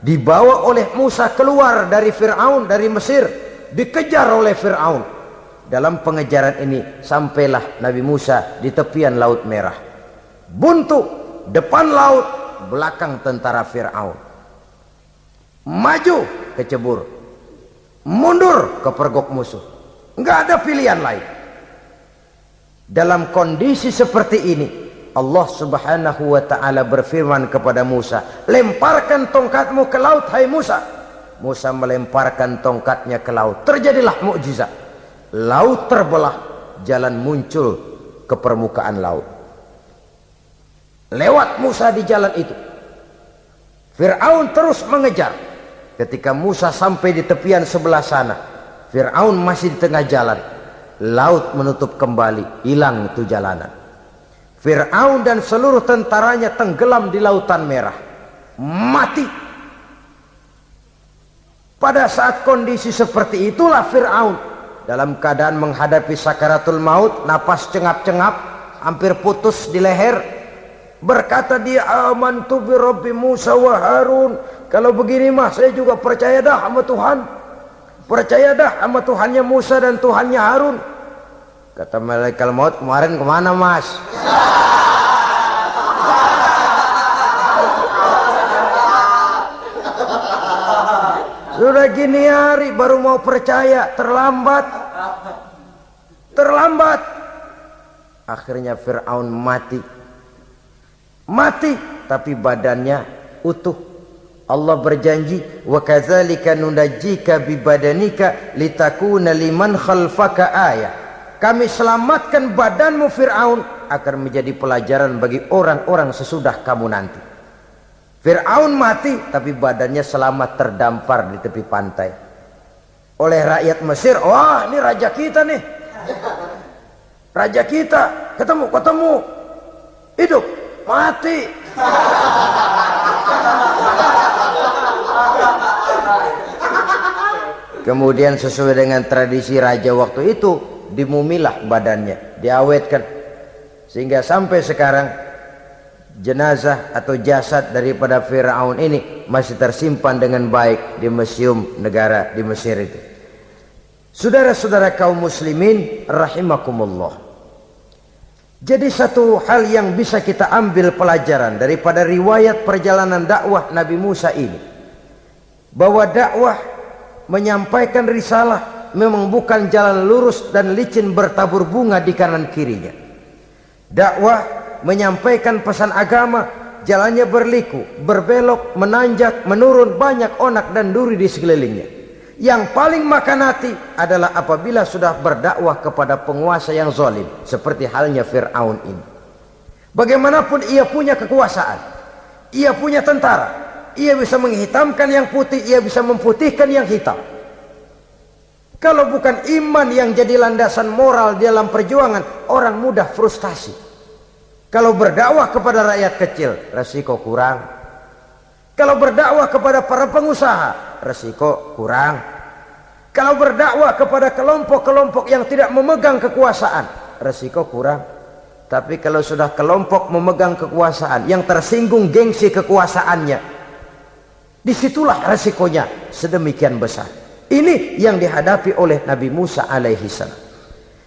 dibawa oleh Musa keluar dari Fir'aun, dari Mesir, dikejar oleh Fir'aun. Dalam pengejaran ini sampailah Nabi Musa di tepian Laut Merah. Buntu, depan laut, belakang tentara Fir'aun. Maju kecebur, mundur kepergok musuh, nggak ada pilihan lain. Dalam kondisi seperti ini, Allah subhanahu wa ta'ala berfirman kepada Musa, lemparkan tongkatmu ke laut, hai Musa. Musa melemparkan tongkatnya ke laut. Terjadilah mukjizat. Laut terbelah, jalan muncul ke permukaan laut. Lewat Musa di jalan itu, Fir'aun terus mengejar. Ketika Musa sampai di tepian sebelah sana, Fir'aun masih di tengah jalan. Laut menutup kembali, hilang itu jalanan. Fir'aun dan seluruh tentaranya tenggelam di Lautan Merah. mati. Pada saat kondisi seperti itulah Fir'aun dalam keadaan menghadapi sakaratul maut, napas cengap-cengap, hampir putus di leher, berkata dia, amantu bi Rabbi Musa wa Harun. Kalau begini mah saya juga percaya dah sama Tuhan, percaya dah sama Tuhannya Musa dan Tuhannya Harun. Kata malaikat maut, kemarin kemana mas? Sudah gini hari baru mau percaya, terlambat. Terlambat. Akhirnya Fir'aun mati. Mati, tapi badannya utuh. Allah berjanji, wa kadzalika nunajjika bi badanika litakuna liman khalfaka ayah. Kami selamatkan badanmu Fir'aun agar menjadi pelajaran bagi orang-orang sesudah kamu nanti. Fir'aun mati, tapi badannya selamat terdampar di tepi pantai oleh rakyat Mesir. Wah, ini raja kita nih, raja kita, ketemu hidup mati. Kemudian sesuai dengan tradisi raja waktu itu, dimumilah badannya, diawetkan, sehingga sampai sekarang jenazah atau jasad daripada Fir'aun ini masih tersimpan dengan baik di museum negara di Mesir itu. Saudara-saudara kaum muslimin rahimakumullah. Jadi satu hal yang bisa kita ambil pelajaran daripada riwayat perjalanan dakwah Nabi Musa ini, bahwa dakwah menyampaikan risalah memang bukan jalan lurus dan licin bertabur bunga di kanan kirinya. Dakwah menyampaikan pesan agama, jalannya berliku, berbelok, menanjak, menurun, banyak onak dan duri di sekelilingnya. Yang paling makan hati adalah apabila sudah berdakwah kepada penguasa yang zalim, seperti halnya Fir'aun ini. Bagaimanapun ia punya kekuasaan, ia punya tentara, ia bisa menghitamkan yang putih, ia bisa memutihkan yang hitam. Kalau bukan iman yang jadi landasan moral dalam perjuangan, orang mudah frustasi. Kalau berdakwah kepada rakyat kecil, resiko kurang. Kalau berdakwah kepada para pengusaha, resiko kurang. Kalau berdakwah kepada kelompok-kelompok yang tidak memegang kekuasaan, resiko kurang. Tapi kalau sudah kelompok memegang kekuasaan, yang tersinggung gengsi kekuasaannya, disitulah resikonya sedemikian besar. Ini yang dihadapi oleh Nabi Musa alaihi salam.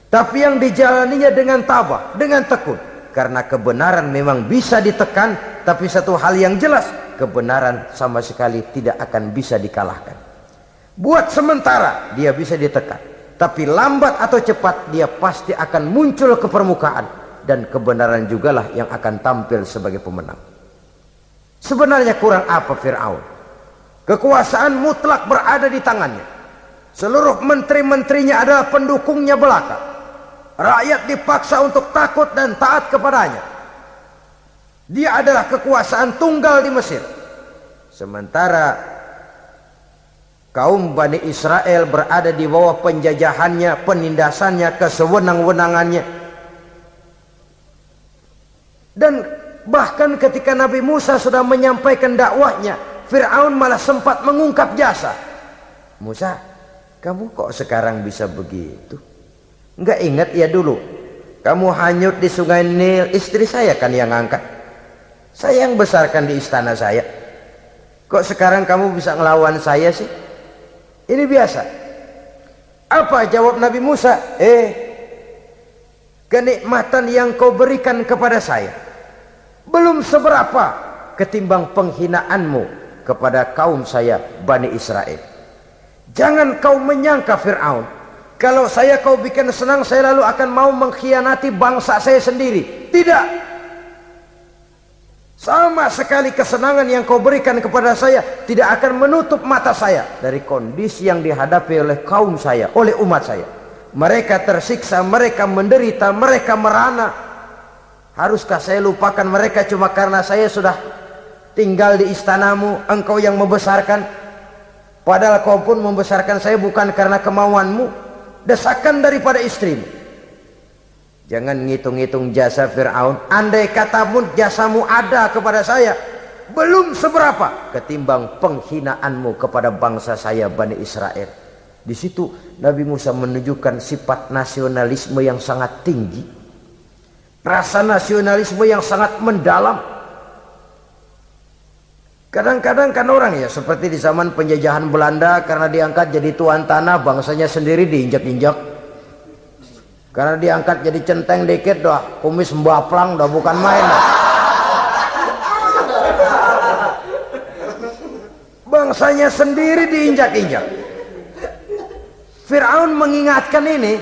Tapi yang dijalaninya dengan tabah, dengan tekun. Karena kebenaran memang bisa ditekan, tapi satu hal yang jelas, kebenaran sama sekali tidak akan bisa dikalahkan. Buat sementara dia bisa ditekan, tapi lambat atau cepat dia pasti akan muncul ke permukaan, dan kebenaran jugalah yang akan tampil sebagai pemenang. Sebenarnya kurang apa Fir'aun? Kekuasaan mutlak berada di tangannya. Seluruh menteri-menterinya adalah pendukungnya belaka. Rakyat dipaksa untuk takut dan taat kepadanya. Dia adalah kekuasaan tunggal di Mesir. Sementara kaum Bani Israel berada di bawah penjajahannya, penindasannya, kesewenang-wenangannya. Dan bahkan ketika Nabi Musa sudah menyampaikan dakwahnya, Fir'aun malah sempat mengungkap jasa. Musa, kamu kok sekarang bisa begitu? Enggak ingat ya dulu kamu hanyut di sungai Nil, istri saya kan yang angkat, saya yang besarkan di istana saya. Kok sekarang kamu bisa ngelawan saya sih? Ini biasa. Apa jawab Nabi Musa? Kenikmatan yang kau berikan kepada saya belum seberapa ketimbang penghinaanmu kepada kaum saya Bani Israel. Jangan kau menyangka Fir'aun, kalau saya kau bikin senang, saya lalu akan mau mengkhianati bangsa saya sendiri. Tidak. Sama sekali kesenangan yang kau berikan kepada saya tidak akan menutup mata saya dari kondisi yang dihadapi oleh kaum saya, oleh umat saya. Mereka tersiksa, mereka menderita, mereka merana. Haruskah saya lupakan mereka cuma karena saya sudah tinggal di istanamu, engkau yang membesarkan? Padahal kau pun membesarkan saya bukan karena kemauanmu. Desakan daripada istrimu. Jangan ngitung-ngitung jasa Fir'aun. Andai kata pun jasamu ada kepada saya, belum seberapa ketimbang penghinaanmu kepada bangsa saya Bani Israel. Di situ Nabi Musa menunjukkan sifat nasionalisme yang sangat tinggi, rasa nasionalisme yang sangat mendalam. Kadang-kadang kan orang ya seperti di zaman penjajahan Belanda, karena diangkat jadi tuan tanah, bangsanya sendiri diinjak-injak. Karena diangkat jadi centeng dikit dah, kumis mbaplang dah, bukan main dah. Bangsanya sendiri diinjak-injak. Fir'aun mengingatkan ini,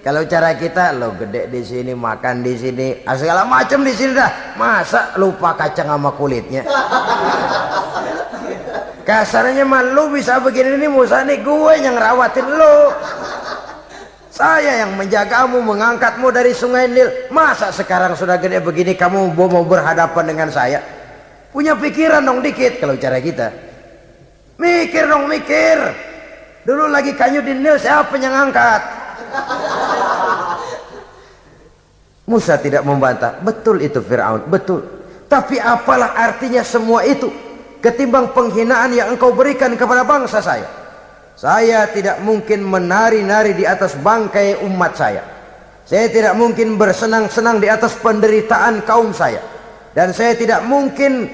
kalau cara kita lo gede di sini, makan di sini, segala macam di sini dah, masa lupa kacang sama kulitnya. Kasarnya mah lu bisa begini nih Musa, nih gue yang rawatin lu, saya yang menjagamu, mengangkatmu dari sungai Nil. Masa sekarang sudah gede begini kamu mau berhadapan dengan saya? Punya pikiran dong dikit. Kalau cara kita, mikir dong, mikir. Dulu lagi kayu di Nil, siapa yang angkat? Musa tidak membantah. Betul itu Fir'aun, betul. Tapi apalah artinya semua itu ketimbang penghinaan yang engkau berikan kepada bangsa saya. Saya tidak mungkin menari-nari di atas bangkai umat saya. Saya tidak mungkin bersenang-senang di atas penderitaan kaum saya. Dan saya tidak mungkin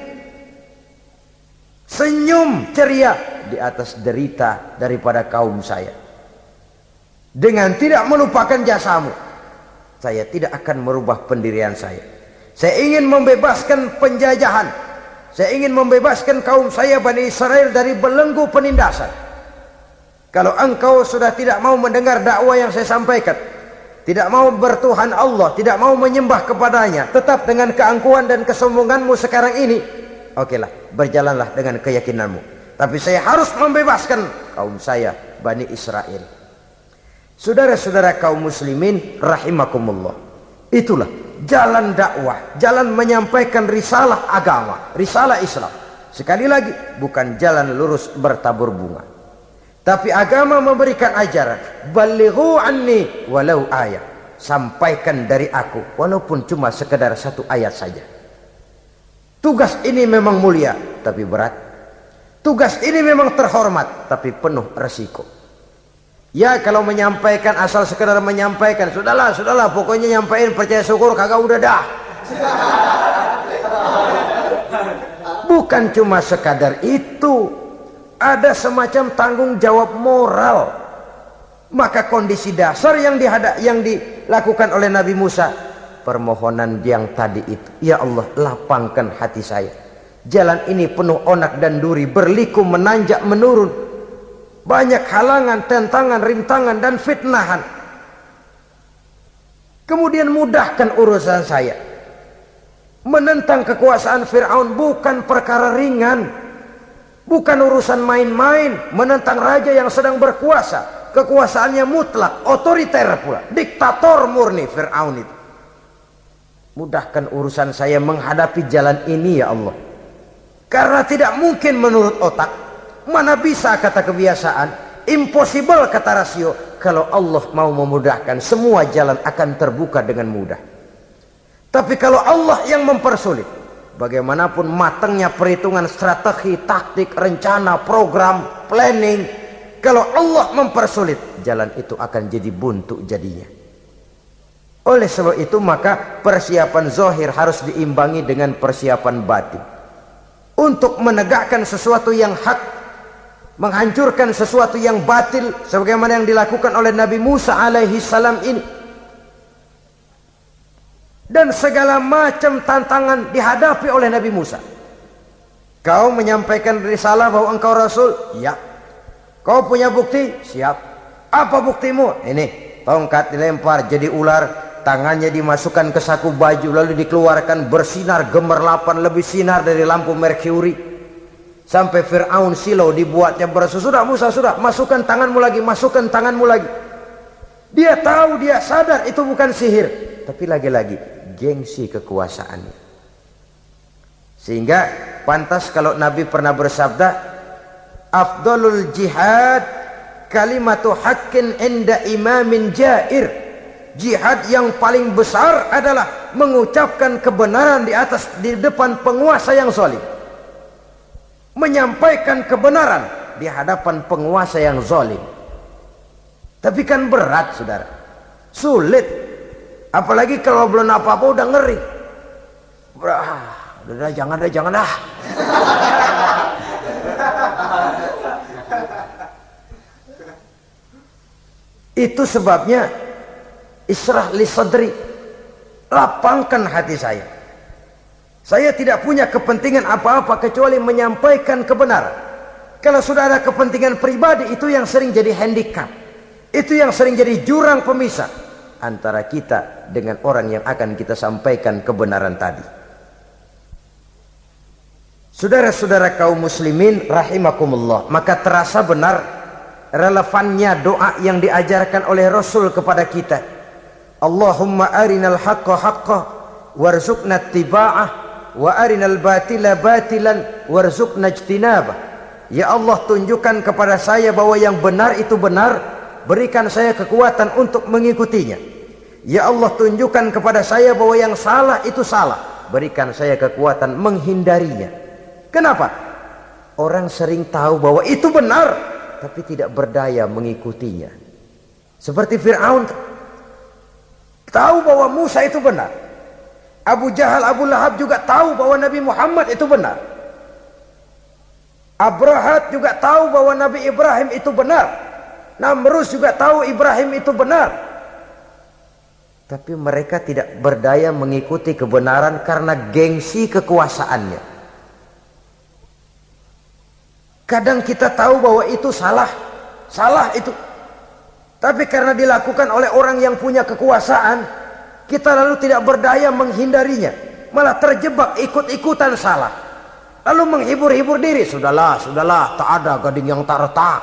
senyum ceria di atas derita daripada kaum saya. Dengan tidak melupakan jasamu, saya tidak akan merubah pendirian saya. Saya ingin membebaskan penjajahan. Saya ingin membebaskan kaum saya Bani Israel dari belenggu penindasan. Kalau engkau sudah tidak mau mendengar dakwah yang saya sampaikan, tidak mau bertuhan Allah, tidak mau menyembah kepadanya, tetap dengan keangkuhan dan kesombonganmu sekarang ini, okelah, berjalanlah dengan keyakinanmu. Tapi saya harus membebaskan kaum saya Bani Israel. Saudara-saudara kaum muslimin rahimakumullah, itulah jalan dakwah, jalan menyampaikan risalah agama, risalah Islam. Sekali lagi, bukan jalan lurus bertabur bunga. Tapi agama memberikan ajaran, balighu anni walau ayat. Sampaikan dari aku, walaupun cuma sekedar satu ayat saja. Tugas ini memang mulia, tapi berat. Tugas ini memang terhormat, tapi penuh resiko. Ya kalau menyampaikan asal sekedar menyampaikan, sudahlah, pokoknya nyampaikan, percaya syukur kagak, udah dah. Bukan cuma sekadar itu, ada semacam tanggung jawab moral. Maka kondisi dasar yang dilakukan oleh Nabi Musa, permohonan yang tadi itu, ya Allah lapangkan hati saya. Jalan ini penuh onak dan duri, berliku, menanjak, menurun. Banyak halangan, tentangan, rintangan, dan fitnahan. Kemudian mudahkan urusan saya. Menentang kekuasaan Fir'aun bukan perkara ringan. Bukan urusan main-main. Menentang raja yang sedang berkuasa. Kekuasaannya mutlak, otoriter pula. Diktator murni Fir'aun itu. Mudahkan urusan saya menghadapi jalan ini ya Allah. Karena tidak mungkin menurut otak. Mana bisa kata kebiasaan, impossible kata rasio. Kalau Allah mau memudahkan, semua jalan akan terbuka dengan mudah. Tapi kalau Allah yang mempersulit, bagaimanapun matangnya perhitungan strategi, taktik, rencana, program, planning, kalau Allah mempersulit, jalan itu akan jadi buntu jadinya. Oleh sebab itu maka persiapan zahir harus diimbangi dengan persiapan batin. Untuk menegakkan sesuatu yang hak, menghancurkan sesuatu yang batil, sebagaimana yang dilakukan oleh Nabi Musa alaihi salam ini. Dan segala macam tantangan dihadapi oleh Nabi Musa. Kau menyampaikan risalah bahwa engkau Rasul? Ya. Kau punya bukti? Siap. Apa buktimu? Ini, tongkat dilempar jadi ular, tangannya dimasukkan ke saku baju, lalu dikeluarkan bersinar gemerlapan, lebih sinar dari lampu merkuri. Sampai Fir'aun silau dibuatnya bersudah Musa, sudah, masukkan tanganmu lagi, masukkan tanganmu lagi. Dia tahu, dia sadar itu bukan sihir, tapi lagi-lagi gengsi kekuasaannya. Sehingga pantas kalau Nabi pernah bersabda, afdalul jihad kalimatu haqqin inda imamin jair. Jihad yang paling besar adalah mengucapkan kebenaran di depan penguasa yang zalim. menyampaikan kebenaran di hadapan penguasa yang zalim. Tapi kan berat, saudara, sulit, apalagi kalau belum apa-apa udah ngeri. Udah jangan dah. Itu sebabnya israh li sadri, lapangkan hati saya. Saya tidak punya kepentingan apa-apa kecuali menyampaikan kebenaran. Kalau sudah ada kepentingan pribadi, itu yang sering jadi handicap, itu yang sering jadi jurang pemisah antara kita dengan orang yang akan kita sampaikan kebenaran tadi. Saudara-saudara kaum muslimin rahimakumullah, maka terasa benar relevannya doa yang diajarkan oleh Rasul kepada kita. Allahumma arinal haqqa haqqa warzuqna ittiba'ah wa arinal batila batilan warzuqna ijtinabah. Ya Allah, tunjukkan kepada saya bahwa yang benar itu benar, berikan saya kekuatan untuk mengikutinya. Ya Allah, tunjukkan kepada saya bahwa yang salah itu salah, berikan saya kekuatan menghindarinya. Kenapa? Orang sering tahu bahwa itu benar, tapi tidak berdaya mengikutinya. Seperti Fir'aun tahu bahwa Musa itu benar. Abu Jahal, Abu Lahab juga tahu bahwa Nabi Muhammad itu benar. Abrahat juga tahu bahwa Nabi Ibrahim itu benar. Namrus juga tahu Ibrahim itu benar. Tapi mereka tidak berdaya mengikuti kebenaran karena gengsi kekuasaannya. Kadang kita tahu bahwa itu salah itu. Tapi karena dilakukan oleh orang yang punya kekuasaan, kita lalu tidak berdaya menghindarinya, malah terjebak ikut-ikutan salah, lalu menghibur-hibur diri. Sudahlah, tak ada gading yang tak retak.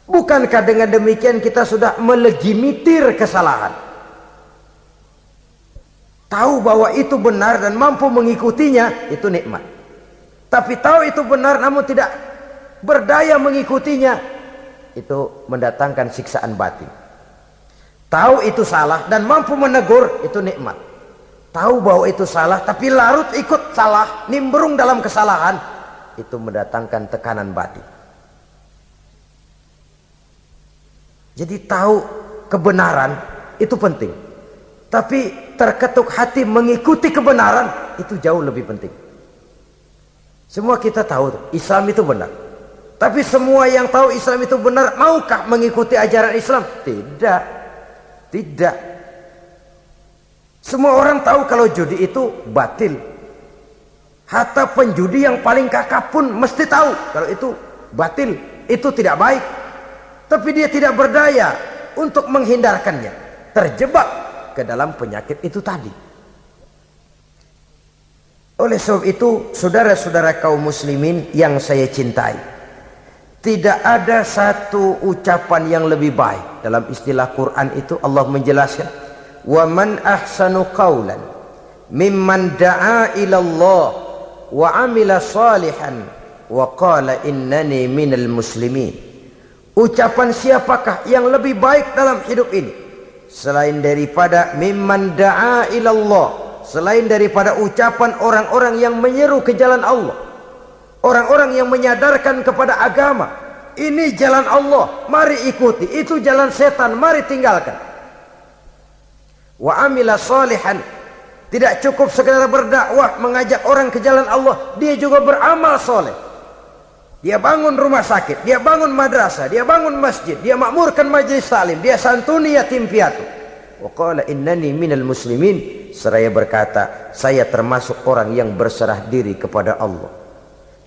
Bukankah dengan demikian kita sudah melegimitir kesalahan? Tahu bahwa itu benar dan mampu mengikutinya, itu nikmat. Tapi tahu itu benar namun tidak berdaya mengikutinya, itu mendatangkan siksaan batin. Tahu itu salah dan mampu menegur, itu nikmat. Tahu bahwa itu salah tapi larut ikut salah, nimbrung dalam kesalahan, itu mendatangkan tekanan batin. Jadi tahu kebenaran itu penting, tapi terketuk hati mengikuti kebenaran itu jauh lebih penting. Semua kita tahu Islam itu benar, tapi semua yang tahu Islam itu benar maukah mengikuti ajaran Islam? Tidak. Semua orang tahu kalau judi itu batil. Hatta penjudi yang paling kakap pun mesti tahu kalau itu batil, itu tidak baik. Tapi dia tidak berdaya untuk menghindarkannya, terjebak ke dalam penyakit itu tadi. Oleh sebab itu, saudara-saudara kaum muslimin yang saya cintai, tidak ada satu ucapan yang lebih baik. Dalam istilah Quran itu Allah menjelaskan, wa man ahsanu qawlan mimman da'a ilallah wa amila salihan wa qala innani minal muslimin. Ucapan siapakah yang lebih baik dalam hidup ini selain daripada mimman da'a ilallah, selain daripada ucapan orang-orang yang menyeru ke jalan Allah, orang-orang yang menyadarkan kepada agama, ini jalan Allah, mari ikuti, itu jalan setan, mari tinggalkan. Wa amila salihan, tidak cukup sekedar berdakwah mengajak orang ke jalan Allah, dia juga beramal soleh. Dia bangun rumah sakit, dia bangun madrasah, dia bangun masjid, dia makmurkan majelis taklim, dia santuni yatim piatu. Wa qala innani minal muslimin, seraya berkata saya termasuk orang yang berserah diri kepada Allah.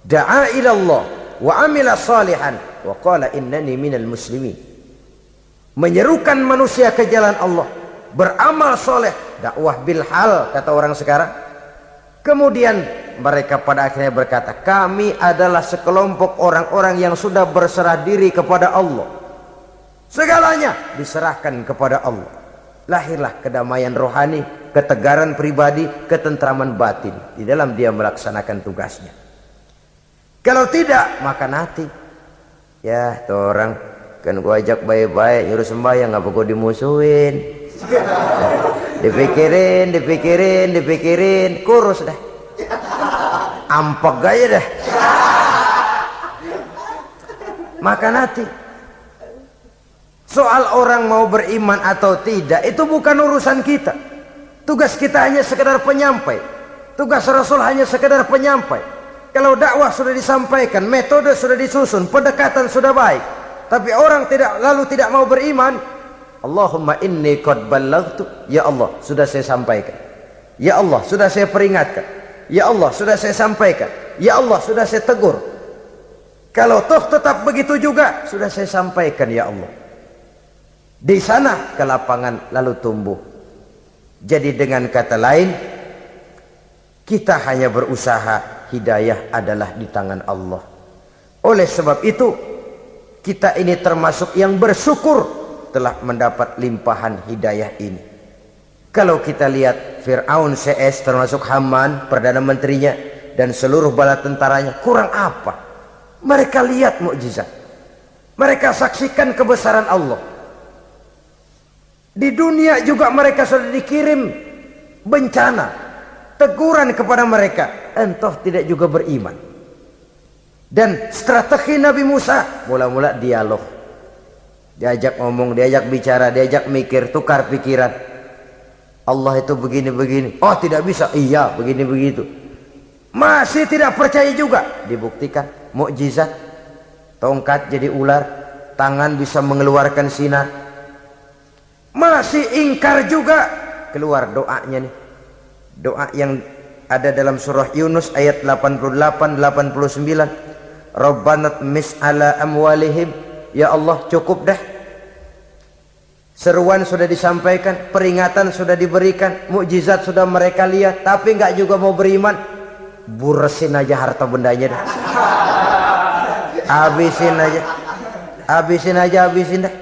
Da'a ilallah wa amila salihan wa qala innani minal muslimin. Menyerukan manusia ke jalan Allah, beramal soleh, dakwah bil hal kata orang sekarang. Kemudian mereka pada akhirnya berkata, kami adalah sekelompok orang-orang yang sudah berserah diri kepada Allah. Segalanya diserahkan kepada Allah. Lahirlah kedamaian rohani, ketegaran pribadi, ketentraman batin di dalam dia melaksanakan tugasnya. Kalau tidak, maka nanti ya tuh orang kan gua ajak baik-baik nyuruh sembahyang, ngapa gua dimusuhin? dipikirin kurus dah. ampek gaya dah. Makan hati. Soal orang mau beriman atau tidak itu bukan urusan kita. Tugas kita hanya sekedar penyampai. Tugas Rasul hanya sekedar penyampai. Kalau dakwah sudah disampaikan, metode sudah disusun, pendekatan sudah baik, tapi orang tidak mau beriman, Allahumma inni qad ballaghtu, ya Allah sudah saya sampaikan, ya Allah sudah saya peringatkan, ya Allah sudah saya sampaikan, ya Allah sudah saya tegur. Kalau toh tetap begitu juga, sudah saya sampaikan ya Allah. Di sana kelapangan lalu tumbuh. Jadi dengan kata lain, kita hanya berusaha, hidayah adalah di tangan Allah. Oleh sebab itu, kita ini termasuk yang bersyukur telah mendapat limpahan hidayah ini. Kalau kita lihat Fir'aun CS termasuk Haman, Perdana Menterinya, dan seluruh bala tentaranya, kurang apa? Mereka lihat mukjizat. Mereka saksikan kebesaran Allah. Di dunia juga mereka sudah dikirim bencana, teguran kepada mereka, entah tidak juga beriman. Dan strategi Nabi Musa mula-mula dialog, diajak ngomong, diajak bicara, diajak mikir, tukar pikiran. Allah itu begini-begini, oh tidak bisa, iya begini begitu. Masih tidak percaya juga, dibuktikan mukjizat, tongkat jadi ular, tangan bisa mengeluarkan sinar. Masih ingkar juga, keluar doanya nih, doa yang ada dalam surah Yunus ayat 88-89. Rabbana tmis ala amwalihim, ya Allah cukup dah. Seruan sudah disampaikan, peringatan sudah diberikan, mukjizat sudah mereka lihat, tapi nggak juga mau beriman. Buresin aja harta bendanya dah. Habisin aja, habisin dah.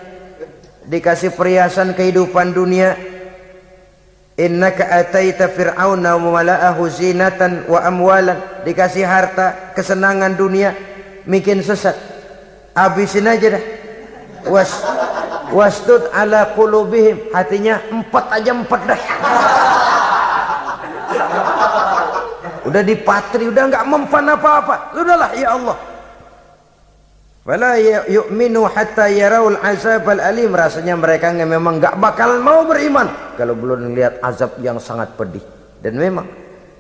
Dikasih perhiasan kehidupan dunia. Innaka ataita fir'auna wa mala'ahu zinatan wa amwalan. Dikasih harta, kesenangan dunia, bikin sesat. Habisin aja dah. Wasdud ala qulubihim, hatinya empat dah. Udah dipatri, udah nggak mempan apa-apa. Sudahlah ya Allah. Wala yu'minu hatta yaraul azabal alim. Rasanya mereka memang nggak bakal mau beriman kalau belum melihat azab yang sangat pedih. Dan memang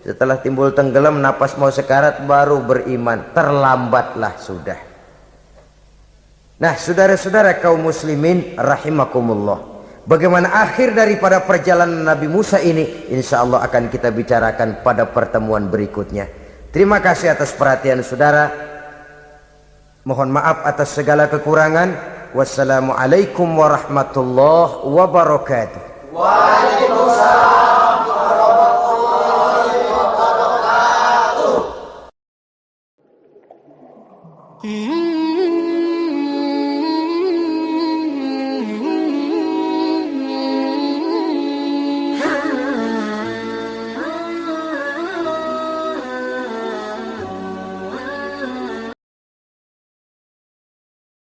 setelah timbul tenggelam, napas mau sekarat, baru beriman. Terlambatlah sudah. Nah, saudara-saudara kaum muslimin rahimakumullah, bagaimana akhir daripada perjalanan Nabi Musa ini, insya Allah akan kita bicarakan pada pertemuan berikutnya. Terima kasih atas perhatian saudara. Mohon maaf atas segala kekurangan. Wassalamualaikum warahmatullahi wabarakatuh. Waalaikumsalam.